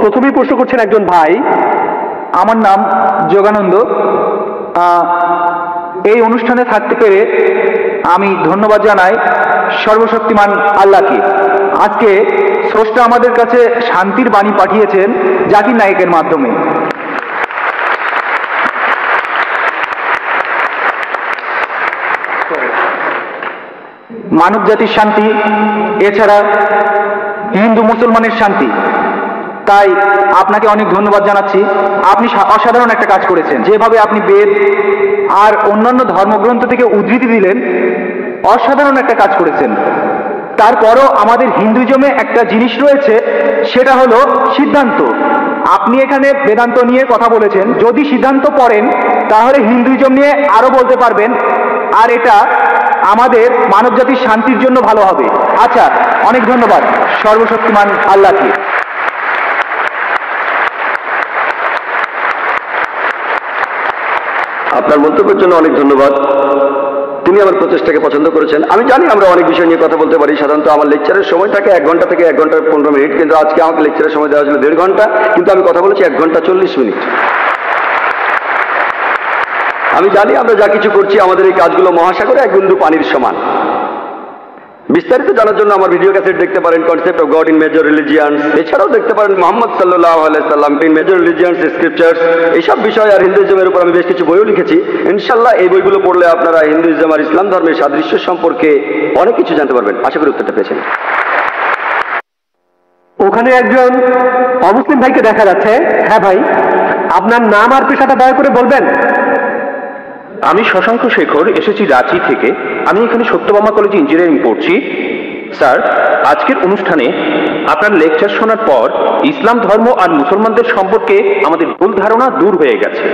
প্রথমেই প্রশ্ন করছেন একজন ভাই। আমার নাম যোগানন্দ। এই অনুষ্ঠানে থাকতে পেরে আমি ধন্যবাদ জানাই সর্বশক্তিমান আল্লাহকে। আজকে স্রষ্টা আমাদের কাছে শান্তির বাণী পাঠিয়েছেন জাকির নায়েকের মাধ্যমে। মানব জাতির শান্তি, এছাড়া হিন্দু মুসলমানের শান্তি। তাই আপনাকে অনেক ধন্যবাদ জানাচ্ছি। আপনি অসাধারণ একটা কাজ করেছেন। যেভাবে আপনি বেদ আর অন্যান্য ধর্মগ্রন্থ থেকে উদ্ধৃতি দিলেন, অসাধারণ একটা কাজ করেছেন। তারপরও আমাদের হিন্দুইজমে একটা জিনিস রয়েছে, সেটা হলো সিদ্ধান্ত। আপনি এখানে বেদান্ত নিয়ে কথা বলেছেন। যদি সিদ্ধান্ত পড়েন তাহলে হিন্দুইজম নিয়ে আরো বলতে পারবেন, আর এটা আমাদের মানব জাতির শান্তির জন্য ভালো হবে। আচ্ছা, অনেক ধন্যবাদ সর্বশক্তিমান আল্লাহকে। আপনার মন্তব্যের জন্য অনেক ধন্যবাদ। তিনি আমার প্রচেষ্টাকে পছন্দ করেছেন। আমি জানি আমরা অনেক বিষয় নিয়ে কথা বলতে পারি। সাধারণত আমার লেকচারের সময় থাকে 1 ঘন্টা থেকে 1 ঘন্টা 15 মিনিট, কিন্তু আজকে আমাকে লেকচারের সময় দেওয়া হয়েছিল 1.5 ঘন্টা, কিন্তু আমি কথা বলেছি 1 ঘন্টা 40 মিনিট। আমি জানি আমরা যা কিছু করছি, আমাদের এই কাজগুলো মহাসাগরে 1 বিন্দু পানির সমান। বিস্তারিত জানার জন্য আমার ভিডিও ক্যাসেট দেখতে পারেন, concept of god in major religions. এছাড়াও দেখতে পারেন মুহাম্মদ সাল্লাল্লাহু আলাইহি সাল্লাম ইন মেজর রিলিজিয়ান্স স্ক্রিপচার্স। এইসব বিষয় আর হিন্দুইজমের উপর আমি বেশ কিছু বইও লিখেছি। ইনশাআল্লাহ এই বইগুলো পড়লে আপনারা হিন্দুইজম আর ইসলাম ধর্মের সাদৃশ্য সম্পর্কে অনেক কিছু জানতে পারবেন। আশা করি উত্তরটা পেয়েছেন। ওখানে একজন অমুসলিম ভাইকে দেখা যাচ্ছে। হ্যাঁ ভাই, আপনার নাম আর পেশাটা দয়া করে বলবেন। আমি শশাঙ্ক শেখর, এসেছি রাঁচি থেকে। আমি এখানে সত্যভামা কলেজে ইঞ্জিনিয়ারিং পড়ছি। স্যার, আজকের অনুষ্ঠানে আপনার লেকচার শোনার পর ইসলাম ধর্ম আর মুসলমানদের সম্পর্কে আমাদের ভুল ধারণা দূর হয়ে গেছে।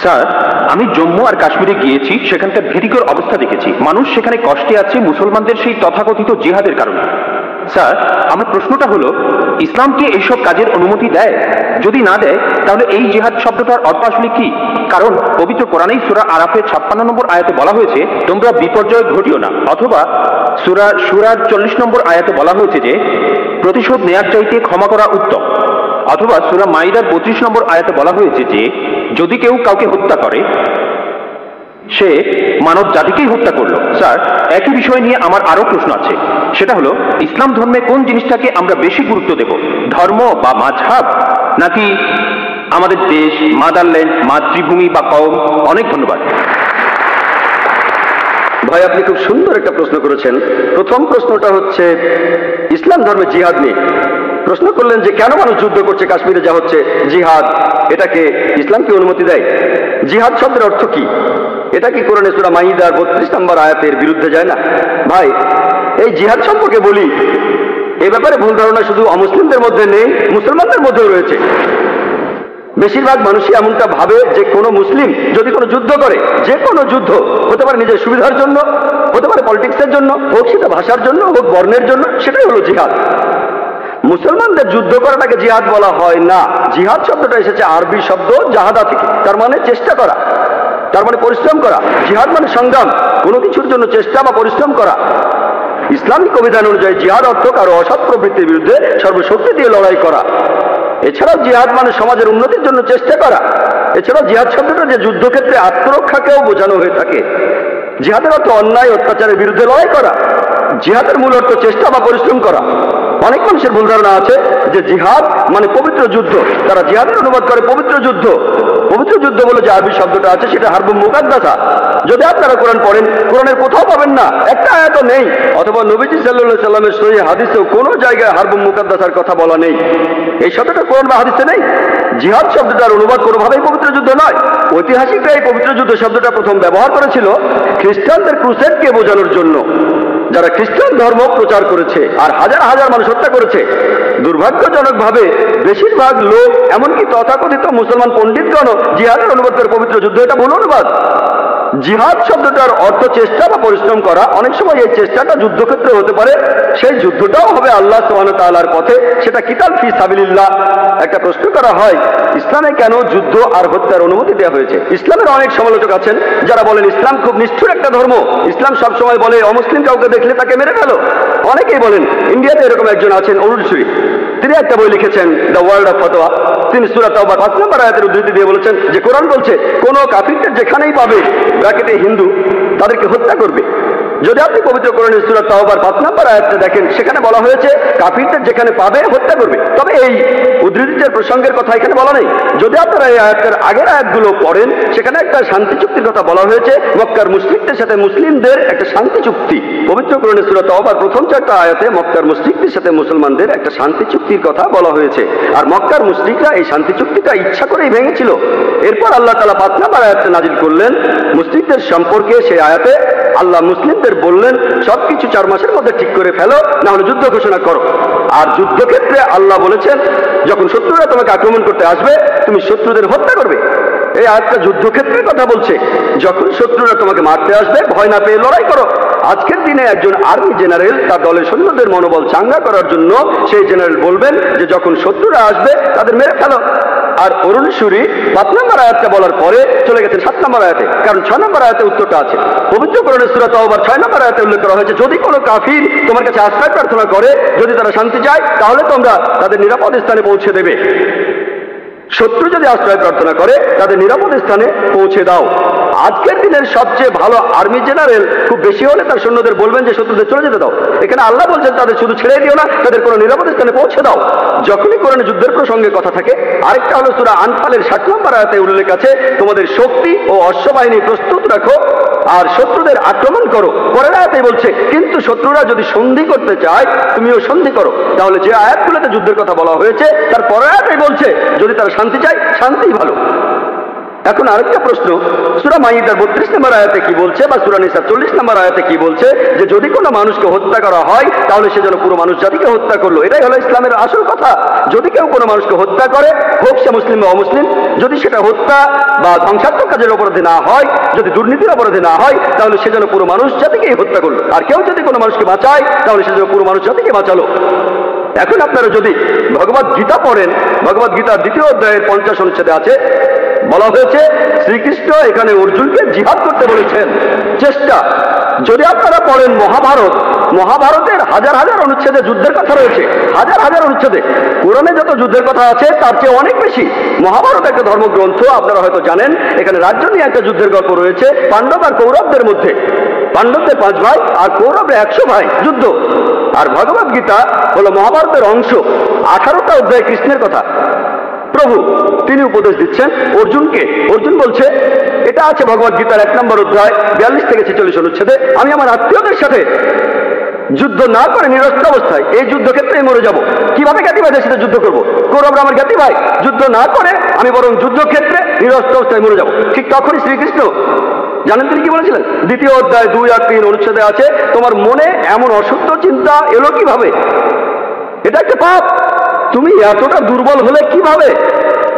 স্যার, আমি জম্মু আর কাশ্মীরে গিয়েছি, সেখানকার ভীতিকর অবস্থা দেখেছি। মানুষ সেখানে কষ্টে আছে মুসলমানদের সেই তথাকথিত জিহাদের কারণে। স্যার, আমার প্রশ্নটা হলো, ইসলাম কি এইসব কাজের অনুমতি দেয়? যদি না দেয় তাহলে এই জিহাদ শব্দটার অর্থ আসলে কি? কারণ পবিত্র কোরআনেই সূরা আরাফের 56 নম্বর আয়াতে বলা হয়েছে, তোমরা বিপর্যয় ঘটিও না। অথবা সূরা শুরার 40 নম্বর আয়াতে বলা হয়েছে যে প্রতিশোধ নেয়ার চাইতে ক্ষমা করা উত্তম। অথবা সূরা মাইদার 32 নম্বর আয়াতে বলা হয়েছে যে যদি কেউ কাউকে হত্যা করে সে মানব জাতিকেই হত্যা করলো। স্যার, একই বিষয় নিয়ে আমার আরো প্রশ্ন আছে। সেটা হলো, ইসলাম ধর্মে কোন জিনিসটাকে আমরা বেশি গুরুত্ব দেব, ধর্ম বা মাযহাব, নাকি আমাদের দেশ, মাদারল্যান্ড, মাতৃভূমি বা কওম? অনেক ধন্যবাদ। ভাই, আপনি খুব সুন্দর একটা প্রশ্ন করেছেন। প্রথম প্রশ্নটা হচ্ছে ইসলাম ধর্মে জিহাদ নিয়ে। প্রশ্ন করলেন যে কেন মানুষ যুদ্ধ করছে, কাশ্মীরে যা হচ্ছে জিহাদ, এটাকে ইসলাম কি অনুমতি দেয়? জিহাদ শব্দের অর্থ কি? এটা কি কোরআনে সূরা মাইদার 32 নম্বর আয়াতের বিরুদ্ধে যায় না? ভাই, এই জিহাদ সম্পর্কে বলি, এই ব্যাপারে ভুল ধারণা শুধু অমুসলিমদের মধ্যে নেই, মুসলমানদের মধ্যেও রয়েছে। বেশিরভাগ মানুষই এমনটা ভাবে যে কোনো মুসলিম যদি কোনো যুদ্ধ করে, যে কোনো যুদ্ধ হতে পারে নিজের সুবিধার জন্য, হতে পারে পলিটিক্সের জন্য, হোক সেটা ভাষার জন্য, হোক বর্ণের জন্য, সেটাই হলো জিহাদ। মুসলমানদের যুদ্ধ করাটাকে জিহাদ বলা হয় না। জিহাদ শব্দটা এসেছে আরবি শব্দ জাহাদা থেকে, তার মানে চেষ্টা করা, তার মানে পরিশ্রম করা। জিহাদ মানে সংগ্রাম, কোনো কিছুর জন্য চেষ্টা বা পরিশ্রম করা। ইসলামিক অভিধান অনুযায়ী জিহাদ অর্থ কারো অসৎ প্রবৃত্তির বিরুদ্ধে সর্বশক্তি দিয়ে লড়াই করা। এছাড়াও জিহাদ মানে সমাজের উন্নতির জন্য চেষ্টা করা। এছাড়াও জিহাদ শব্দটা যে যুদ্ধক্ষেত্রে আত্মরক্ষাকেও বোঝানো হয়ে থাকে। জিহাদের অর্থ অন্যায় অত্যাচারের বিরুদ্ধে লড়াই করা। জিহাদের মূল অর্থ চেষ্টা বা পরিশ্রম করা। অনেক মানুষের ভুল ধারণা আছে যে জিহাদ মানে পবিত্র যুদ্ধ। তারা জিহাদের অনুবাদ করে পবিত্র যুদ্ধ। পবিত্র যুদ্ধ বলে যে আরবি শব্দটা আছে সেটা হারবুম মুকাদ্দাসা। যদি আপনারা কোরআন পড়েন, কোরআনের কোথাও পাবেন না, একটা আয়াত নেই, অথবা নবীজি সাল্লাল্লাহু আলাইহি সাল্লামের সহিহ হাদিসেও কোনো জায়গায় হারবুম মুকাদ্দাসার কথা বলা নেই। এই শব্দটা কোরআন বা হাদিসে নেই। জিহাদ শব্দটার অনুবাদ কোনোভাবেই পবিত্র যুদ্ধ নয়। ঐতিহাসিকরা এই পবিত্র যুদ্ধ শব্দটা প্রথম ব্যবহার করেছিল খ্রিস্টানদের ক্রুসেডকে বোঝানোর জন্য, যারা খ্রিস্টান ধর্ম প্রচার করেছে আর হাজার হাজার মানুষ হত্যা করেছে। দুর্ভাগ্যজনকভাবে বেশিরভাগ লোক, এমনকি তথাকথিত মুসলমান পণ্ডিতগণ জিহাদের অনুবাদ করে পবিত্র যুদ্ধ, এটা ভুল অনুবাদ। জিহাদ শব্দটার অর্থ চেষ্টা বা পরিশ্রম করা। অনেক সময় এই চেষ্টাটা যুদ্ধক্ষেত্রে হতে পারে, সেই যুদ্ধটাও হবে আল্লাহ সুবহানাহু ওয়া তাআলার পথে, সেটা কিতাল ফি সাবিলিল্লাহ। একটা প্রশ্ন করা হয়, ইসলামে কেন যুদ্ধ আর হত্যার অনুমতি দেওয়া হয়েছে? ইসলামের অনেক সমালোচক আছেন যারা বলেন ইসলাম খুব নিষ্ঠুর একটা ধর্ম, ইসলাম সবসময় বলে অমুসলিম কাউকে দেখলে তাকে মেরে ফেলো। অনেকেই বলেন, ইন্ডিয়াতে এরকম একজন আছেন অরুণ সুরি, তিনি একটা বই লিখেছেন দ্য ওয়ার্ল্ড অফ ফতোয়া। তিনি সূরা তাওবার 5 নম্বর আয়াতের উদ্ধৃতি দিয়ে বলেছেন যে কোরআন বলছে কোন কাফিরদের যেখানেই পাবে, ব্র্যাকেটে হিন্দু, তাদেরকে হত্যা করবে। যদি আপনি পবিত্র কোরআনের সূরা তাওবার 5 নম্বর আয়াতটা দেখেন, সেখানে বলা হয়েছে কাফিরদের যেখানে পাবে হত্যা করবে। তবে এই উদ্ধৃতির প্রসঙ্গের কথা এখানে বলা নেই। যদি আপনারা এই আয়াতের আগের আয়াতগুলো পড়েন, সেখানে একটা শান্তি চুক্তির কথা বলা হয়েছে, মক্কার মুশরিকদের সাথে মুসলিমদের একটা শান্তি চুক্তি। পবিত্র কোরআনের সূরা তাওবার প্রথম 4টা আয়াতে মক্কার মুশরিকদের সাথে মুসলমানদের একটা শান্তি চুক্তির কথা বলা হয়েছে, আর মক্কার মুশরিকরা এই শান্তি চুক্তিটা ইচ্ছা করেই ভেঙেছিল। এরপর আল্লাহ তাআলা 5 নম্বর আয়াতটা নাজিল করলেন মুশরিকদের সম্পর্কে। সেই আয়াতে আল্লাহ মুসলিমদের বললেন সবকিছু 4 মাসের মধ্যে ঠিক করে ফেলো, না হলে যুদ্ধ ঘোষণা করো। আর যুদ্ধক্ষেত্রে আল্লাহ বলেছেন যখন শত্রুরা তোমাকে আক্রমণ করতে আসবে, তুমি শত্রুদের হত্যা করবে। এই আয়াতটা যুদ্ধক্ষেত্রের কথা বলছে, যখন শত্রুরা তোমাকে মারতে আসবে ভয় না পেয়ে লড়াই করো। আজকের দিনে একজন আর্মি জেনারেল তার দলের সৈন্যদের মনোবল চাঙ্গা করার জন্য সেই জেনারেল বলবেন যে যখন শত্রুরা আসবে তাদের মেরে ফেলো। আর অরুণ সুরি 5 নম্বর আয়াতটা বলার পরে চলে গেছেন 7 নম্বর আয়াতে, কারণ 6 নম্বর আয়াতে উত্তরটা আছে। পবিত্র কোরআনের সূরা তাওবার 6 নম্বর আয়াতে উল্লেখ করা হয়েছে, যদি কোনো কাফির তোমার কাছে আশ্রয় প্রার্থনা করে, যদি তারা শান্তি চায়, তাহলে তোমরা তাদের নিরাপদ স্থানে পৌঁছে দেবে। শত্রু যদি আশ্রয় প্রার্থনা করে, তাদের নিরাপদ স্থানে পৌঁছে দাও। আজকের দিনের সবচেয়ে ভালো আর্মি জেনারেল খুব বেশি হলে তার সৈন্যদের বলবেন যে শত্রুদের চলে যেতে দাও। এখানে আল্লাহ বলছেন তাদের শুধু ছেড়ে দিও না, তাদের কোনো নিরাপদ স্থানে পৌঁছে দাও। যখনই কোরআনে যুদ্ধের প্রসঙ্গে কথা থাকে, আরেকটা হলো সূরা আনফালের 60 নম্বর আয়াতে উল্লেখ আছে, তোমাদের শক্তি ও অশ্ববাহিনী প্রস্তুত রাখো আর শত্রুদের আক্রমণ করো। পরের আয়াতে বলছে কিন্তু শত্রুরা যদি সন্ধি করতে চায়, তুমিও সন্ধি করো। তাহলে যে আয়াতগুলোতে যুদ্ধের কথা বলা হয়েছে, তার পরের আয়াতে বলছে যদি তারা শান্তি চায়, শান্তিই ভালো। এখন আরেকটা প্রশ্ন, সূরা মাইদার 32 নম্বর আয়াতে কি বলছে, বা সূরা নিসা 40 নম্বর আয়াতে কি বলছে, যে যদি কোনো মানুষকে হত্যা করা হয় তাহলে সে যেন পুরো মানুষ জাতিকে হত্যা করলো। এটাই হলো ইসলামের আসল কথা। যদি কেউ কোনো মানুষকে হত্যা করে, হোক সে মুসলিম বা অমুসলিম, যদি সেটা হত্যা বা ধ্বংসাত্মক কাজের অপরাধে না হয়, যদি দুর্নীতির অপরাধে না হয়, তাহলে সে যেন পুরো মানুষ জাতিকেই হত্যা করলো। আর কেউ যদি কোনো মানুষকে বাঁচায়, তাহলে সে যেন পুরো মানুষ জাতিকে বাঁচালো। এখন আপনারা যদি ভগবদ গীতা পড়েন, ভগবদ গীতার 2য় অধ্যায়ের 50 অনুচ্ছেদে আছে, বলা হয়েছে শ্রীকৃষ্ণ এখানে অর্জুনকে জিহাদ করতে বলেছেন, চেষ্টা। যদি আপনারা পড়েন মহাভারত, মহাভারতের হাজার হাজার অনুচ্ছেদে যুদ্ধের কথা রয়েছে, হাজার হাজার অনুচ্ছেদে। কোরআনে যত যুদ্ধের কথা আছে তার চেয়ে অনেক বেশি। মহাভারত একটা ধর্মগ্রন্থ, আপনারা হয়তো জানেন। এখানে রাজ্য নিয়ে একটা যুদ্ধের গল্প রয়েছে পাণ্ডব আর কৌরবদের মধ্যে। পাণ্ডবদের 5 ভাই আর কৌরবদের 100 ভাই যুদ্ধ। আর ভগবদ গীতা হলো মহাভারতের অংশ। 18টা অধ্যায় কৃষ্ণের কথা। প্রভু তিনি উপদেশ দিচ্ছেন অর্জুনকে। অর্জুন বলছে, এটা আছে ভগবদ গীতার 1 নম্বর অধ্যায় 42 থেকে 46 অনুচ্ছেদে, আমি আমার আত্মীয়দের সাথে যুদ্ধ না করে নিরস্ত্র অবস্থায় এই যুদ্ধক্ষেত্রে মরে যাব। কিভাবে জ্ঞাতি ভাইদের সাথে যুদ্ধ করবো? কৌরবরা আমার জ্ঞাতি ভাই, যুদ্ধ না করে আমি বরং যুদ্ধক্ষেত্রে নিরস্ত্র অবস্থায় মরে যাব। ঠিক তখনই শ্রীকৃষ্ণ জানেন তিনি কি বলেছিলেন? 2য় অধ্যায় 2 আর 3 অনুচ্ছেদে আছে, তোমার মনে এমন অশুদ্ধ চিন্তা এলো কিভাবে? এটা একটা পাপ। তুমি এতটা দুর্বল হলে কিভাবে?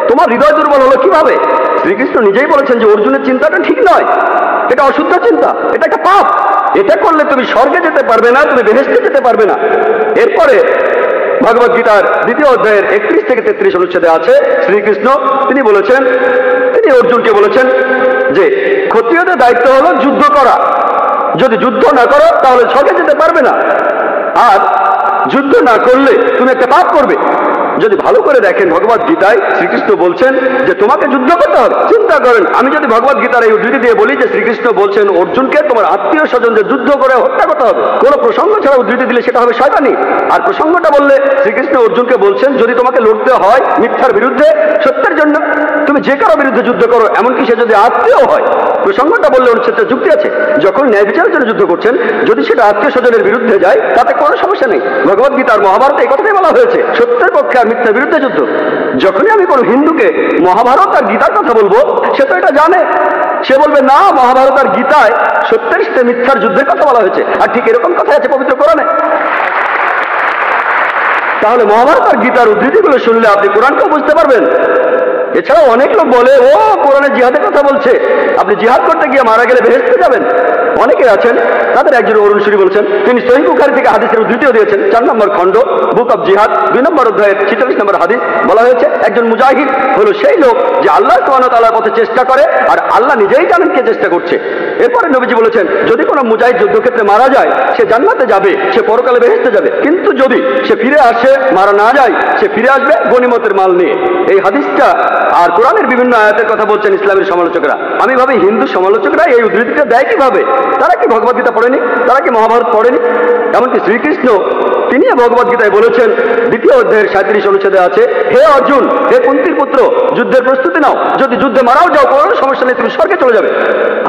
তোমার হৃদয় দুর্বল হলো কিভাবে? শ্রীকৃষ্ণ নিজেই বলেছেন যে অর্জুনের চিন্তাটা ঠিক নয়, এটা অশুদ্ধ চিন্তা, এটা একটা পাপ। এটা করলে তুমি স্বর্গে যেতে পারবে না, তুমি বেহেশতে যেতে পারবে না। এরপরে ভগবদ গীতার 2য় অধ্যায়ের 31 থেকে 33 অনুচ্ছেদে আছে, শ্রীকৃষ্ণ তিনি বলেছেন, তিনি অর্জুনকে বলেছেন যে ক্ষত্রিয়দের দায়িত্ব হলো যুদ্ধ করা। যদি যুদ্ধ না করো তাহলে স্বর্গে যেতে পারবে না, আর যুদ্ধ না করলে তুমি একটা পাপ করবে। যদি ভালো করে দেখেন ভগবদ গীতায় শ্রীকৃষ্ণ বলছেন যে তোমাকে যুদ্ধ করতে হবে। চিন্তা করেন, আমি যদি ভগবদ গীতার এই উদ্ধৃতি দিয়ে বলি যে শ্রীকৃষ্ণ বলছেন অর্জুনকে তোমার আত্মীয় স্বজনদের যুদ্ধ করে হত্যা করতে হবে, কোনো প্রসঙ্গ ছাড়া উদ্ধৃতি দিলে সেটা হবে শয়তানি। আর প্রসঙ্গটা বললে শ্রীকৃষ্ণ অর্জুনকে বলছেন যদি তোমাকে লড়তে হয় মিথ্যার বিরুদ্ধে, সত্যের জন্য, তুমি যে কারো বিরুদ্ধে যুদ্ধ করো, এমনকি সে যদি আত্মীয় হয়। প্রসঙ্গটা বললে অনুচ্ছেদটা যুক্তি আছে। যখন ন্যায় বিচারের জন্য যুদ্ধ করছেন, যদি সেটা আত্মীয় স্বজনের বিরুদ্ধে যায় তাতে কোনো সমস্যা নেই। ভগবদ গীতার মহাভারতে এই কথাই বলা হয়েছে, সত্যের পক্ষে আর মিথ্যার বিরুদ্ধে যুদ্ধ। যখনই আমি কোনো হিন্দুকে মহাভারত আর গীতার কথা বলবো, সে তো এটা জানে। সে বলবে না, মহাভারত আর গীতায় সত্যের সাথে মিথ্যার যুদ্ধের কথা বলা হয়েছে। আর ঠিক এরকম কথা আছে পবিত্র কোরআনে। তাহলে মহাভারত আর গীতার উদ্ধৃতিগুলো শুনলে আপনি কোরআনকেও বুঝতে পারবেন। এছাড়াও অনেক লোক বলে ও কোরআনে জিহাদের কথা বলছে, আপনি জিহাদ করতে গিয়ে মারা গেলে বেহেশতে যাবেন। অনেকে আছেন, তাদের একজন অরুণ সুরি বলছেন, তিনি সহিহ বুখারী থেকে হাদিসের উদ্ধৃতিও দিয়েছেন। 4 নম্বর খণ্ড বুক অফ জিহাদ 2 নম্বর অধ্যায়ের 46 নম্বর হাদিস বলা হয়েছে, একজন মুজাহিদ হলো সেই লোক যে আল্লাহ সুবহানাহু ওয়া তাআলার পথে চেষ্টা করে আর আল্লাহ নিজেই জানেন কে চেষ্টা করছে। এরপরে নবীজি বলেছেন, যদি কোনো মুজাহিদ যুদ্ধক্ষেত্রে মারা যায় সে জান্নাতে যাবে, সে পরকালে বেহেশতে যাবে, কিন্তু যদি সে ফিরে আসে, মারা না যায়, সে ফিরে আসবে গনিমতের মাল নিয়ে। এই হাদিসটা আর কোরআনের বিভিন্ন আয়াতের কথা বলছেন ইসলামের সমালোচকরা। আমি ভাবি হিন্দু সমালোচকরা এই উদ্ধৃতিটা দেয় কিভাবে? তারা কি ভগবদ্গীতা পড়েনি? তারা কি মহাভারত পড়েনি? এমনকি শ্রীকৃষ্ণ তিনি ভগবদ্গীতায় বলেছেন 2য় অধ্যায়ের 37 অনুচ্ছেদে আছে, হে অর্জুন, হে কুন্তির পুত্র, যুদ্ধের প্রস্তুতি নাও, যদি যুদ্ধে মারাও যাও কোনো সমস্যা নেই, তুমি স্বর্গে চলে যাবে।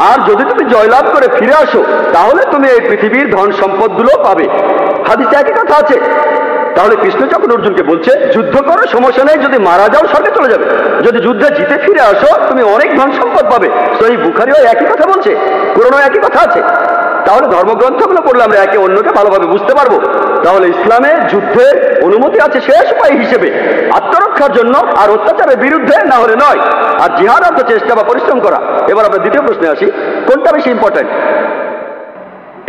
আর যদি তুমি জয়লাভ করে ফিরে আসো তাহলে তুমি এই পৃথিবীর ধন সম্পদগুলো পাবে। হাদিসে একই কথা আছে। তাহলে কৃষ্ণ যখন অর্জুনকে বলছে যুদ্ধ করো সমস্যা নেই, যদি মারা যাও স্বর্গে চলে যাবে, যদি যুদ্ধে জিতে ফিরে আসো তুমি অনেক ধন সম্পদ পাবে। সহিহ বুখারীও একই কথা বলছে, কোরআনেও একই কথা আছে। তাহলে ধর্মগ্রন্থগুলো পড়লে আমরা একে অন্যকে ভালোভাবে বুঝতে পারবো। তাহলে ইসলামে যুদ্ধের অনুমতি আছে শেষ উপায় হিসেবে, আত্মরক্ষার জন্য আর অত্যাচারের বিরুদ্ধে, না হলে নয়। আর জিহাদ অর্থ চেষ্টা বা পরিশ্রম করা। এবার আমরা দ্বিতীয় প্রশ্নে আসি, কোনটা বেশি ইম্পর্টেন্ট?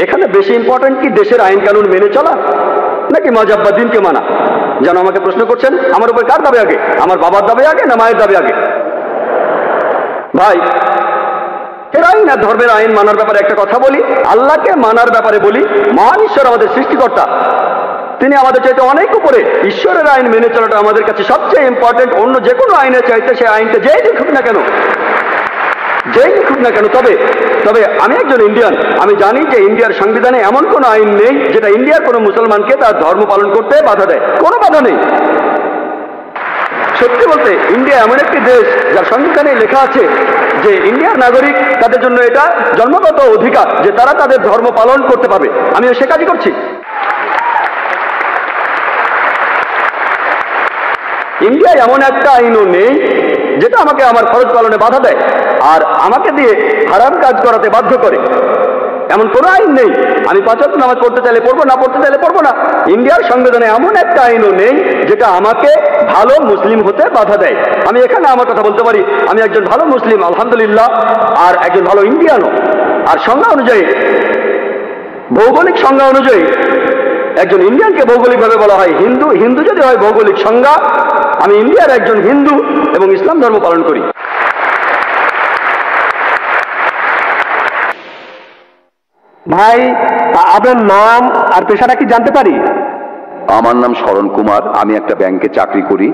এখানে বেশি ইম্পর্টেন্ট কি দেশের আইন কানুন মেনে চলা নাকি মাযহাব বা দ্বীনকে মানা? যেন আমাকে প্রশ্ন করছেন, আমার উপর কার দাবি আগে? আমার বাবার দাবি আগে না মায়ের দাবি আগে? ভাই, এর আইন আর ধর্মের আইন মানার ব্যাপারে একটা কথা বলি, আল্লাহকে মানার ব্যাপারে বলি। মহান ঈশ্বর আমাদের সৃষ্টিকর্তা, তিনি আমাদের চাইতে অনেক উপরে। ঈশ্বরের আইন মেনে চলাটা আমাদের কাছে সবচেয়ে ইম্পর্টেন্ট, অন্য যে কোনো আইনের চাইতে। সে আইনটা যেই লিখুক না কেন, যেই লিখুক না কেন। তবে আমি একজন ইন্ডিয়ান, আমি জানি যে ইন্ডিয়ার সংবিধানে এমন কোনো আইন নেই যেটা ইন্ডিয়ার কোনো মুসলমানকে তার ধর্ম পালন করতে বাধা দেয়। কোনো বাধা নেই। সত্যি বলতে ইন্ডিয়া এমন একটি দেশ যার সংবিধানে লেখা আছে যে ইন্ডিয়ার নাগরিক, তাদের জন্য এটা জন্মগত অধিকার যে তারা তাদের ধর্ম পালন করতে পারবে। আমিও সে কাজই করছি। ইন্ডিয়ায় এমন একটা আইনও নেই যেটা আমাকে আমার ফরজ পালনে বাধা দেয় আর আমাকে দিয়ে হারাম কাজ করাতে বাধ্য করে। এমন কোনো আইন নেই। আমি 5 ওয়াক্ত নামাজ পড়তে চাইলে পড়বো, না পড়তে চাইলে পড়বো না। ইন্ডিয়ার সংবিধানে এমন একটা আইনও নেই যেটা আমাকে ভালো মুসলিম হতে বাধা দেয়। আমি এখানে আমার কথা বলতে পারি, আমি একজন ভালো মুসলিম আলহামদুলিল্লাহ, আর একজন ভালো ইন্ডিয়ানও। আর সংজ্ঞা অনুযায়ী, ভৌগোলিক সংজ্ঞা অনুযায়ী একজন ইন্ডিয়ানকে ভৌগোলিকভাবে বলা হয় হিন্দু। হিন্দু যদি হয় ভৌগোলিক সংজ্ঞা, আমি ইন্ডিয়ার একজন হিন্দু এবং ইসলাম ধর্ম পালন করি। ভাই, আপনার নাম আর পেশাটা কি জানতে পারি? আমার নাম শরণ কুমার, আমি একটা ব্যাংকে চাকরি করি।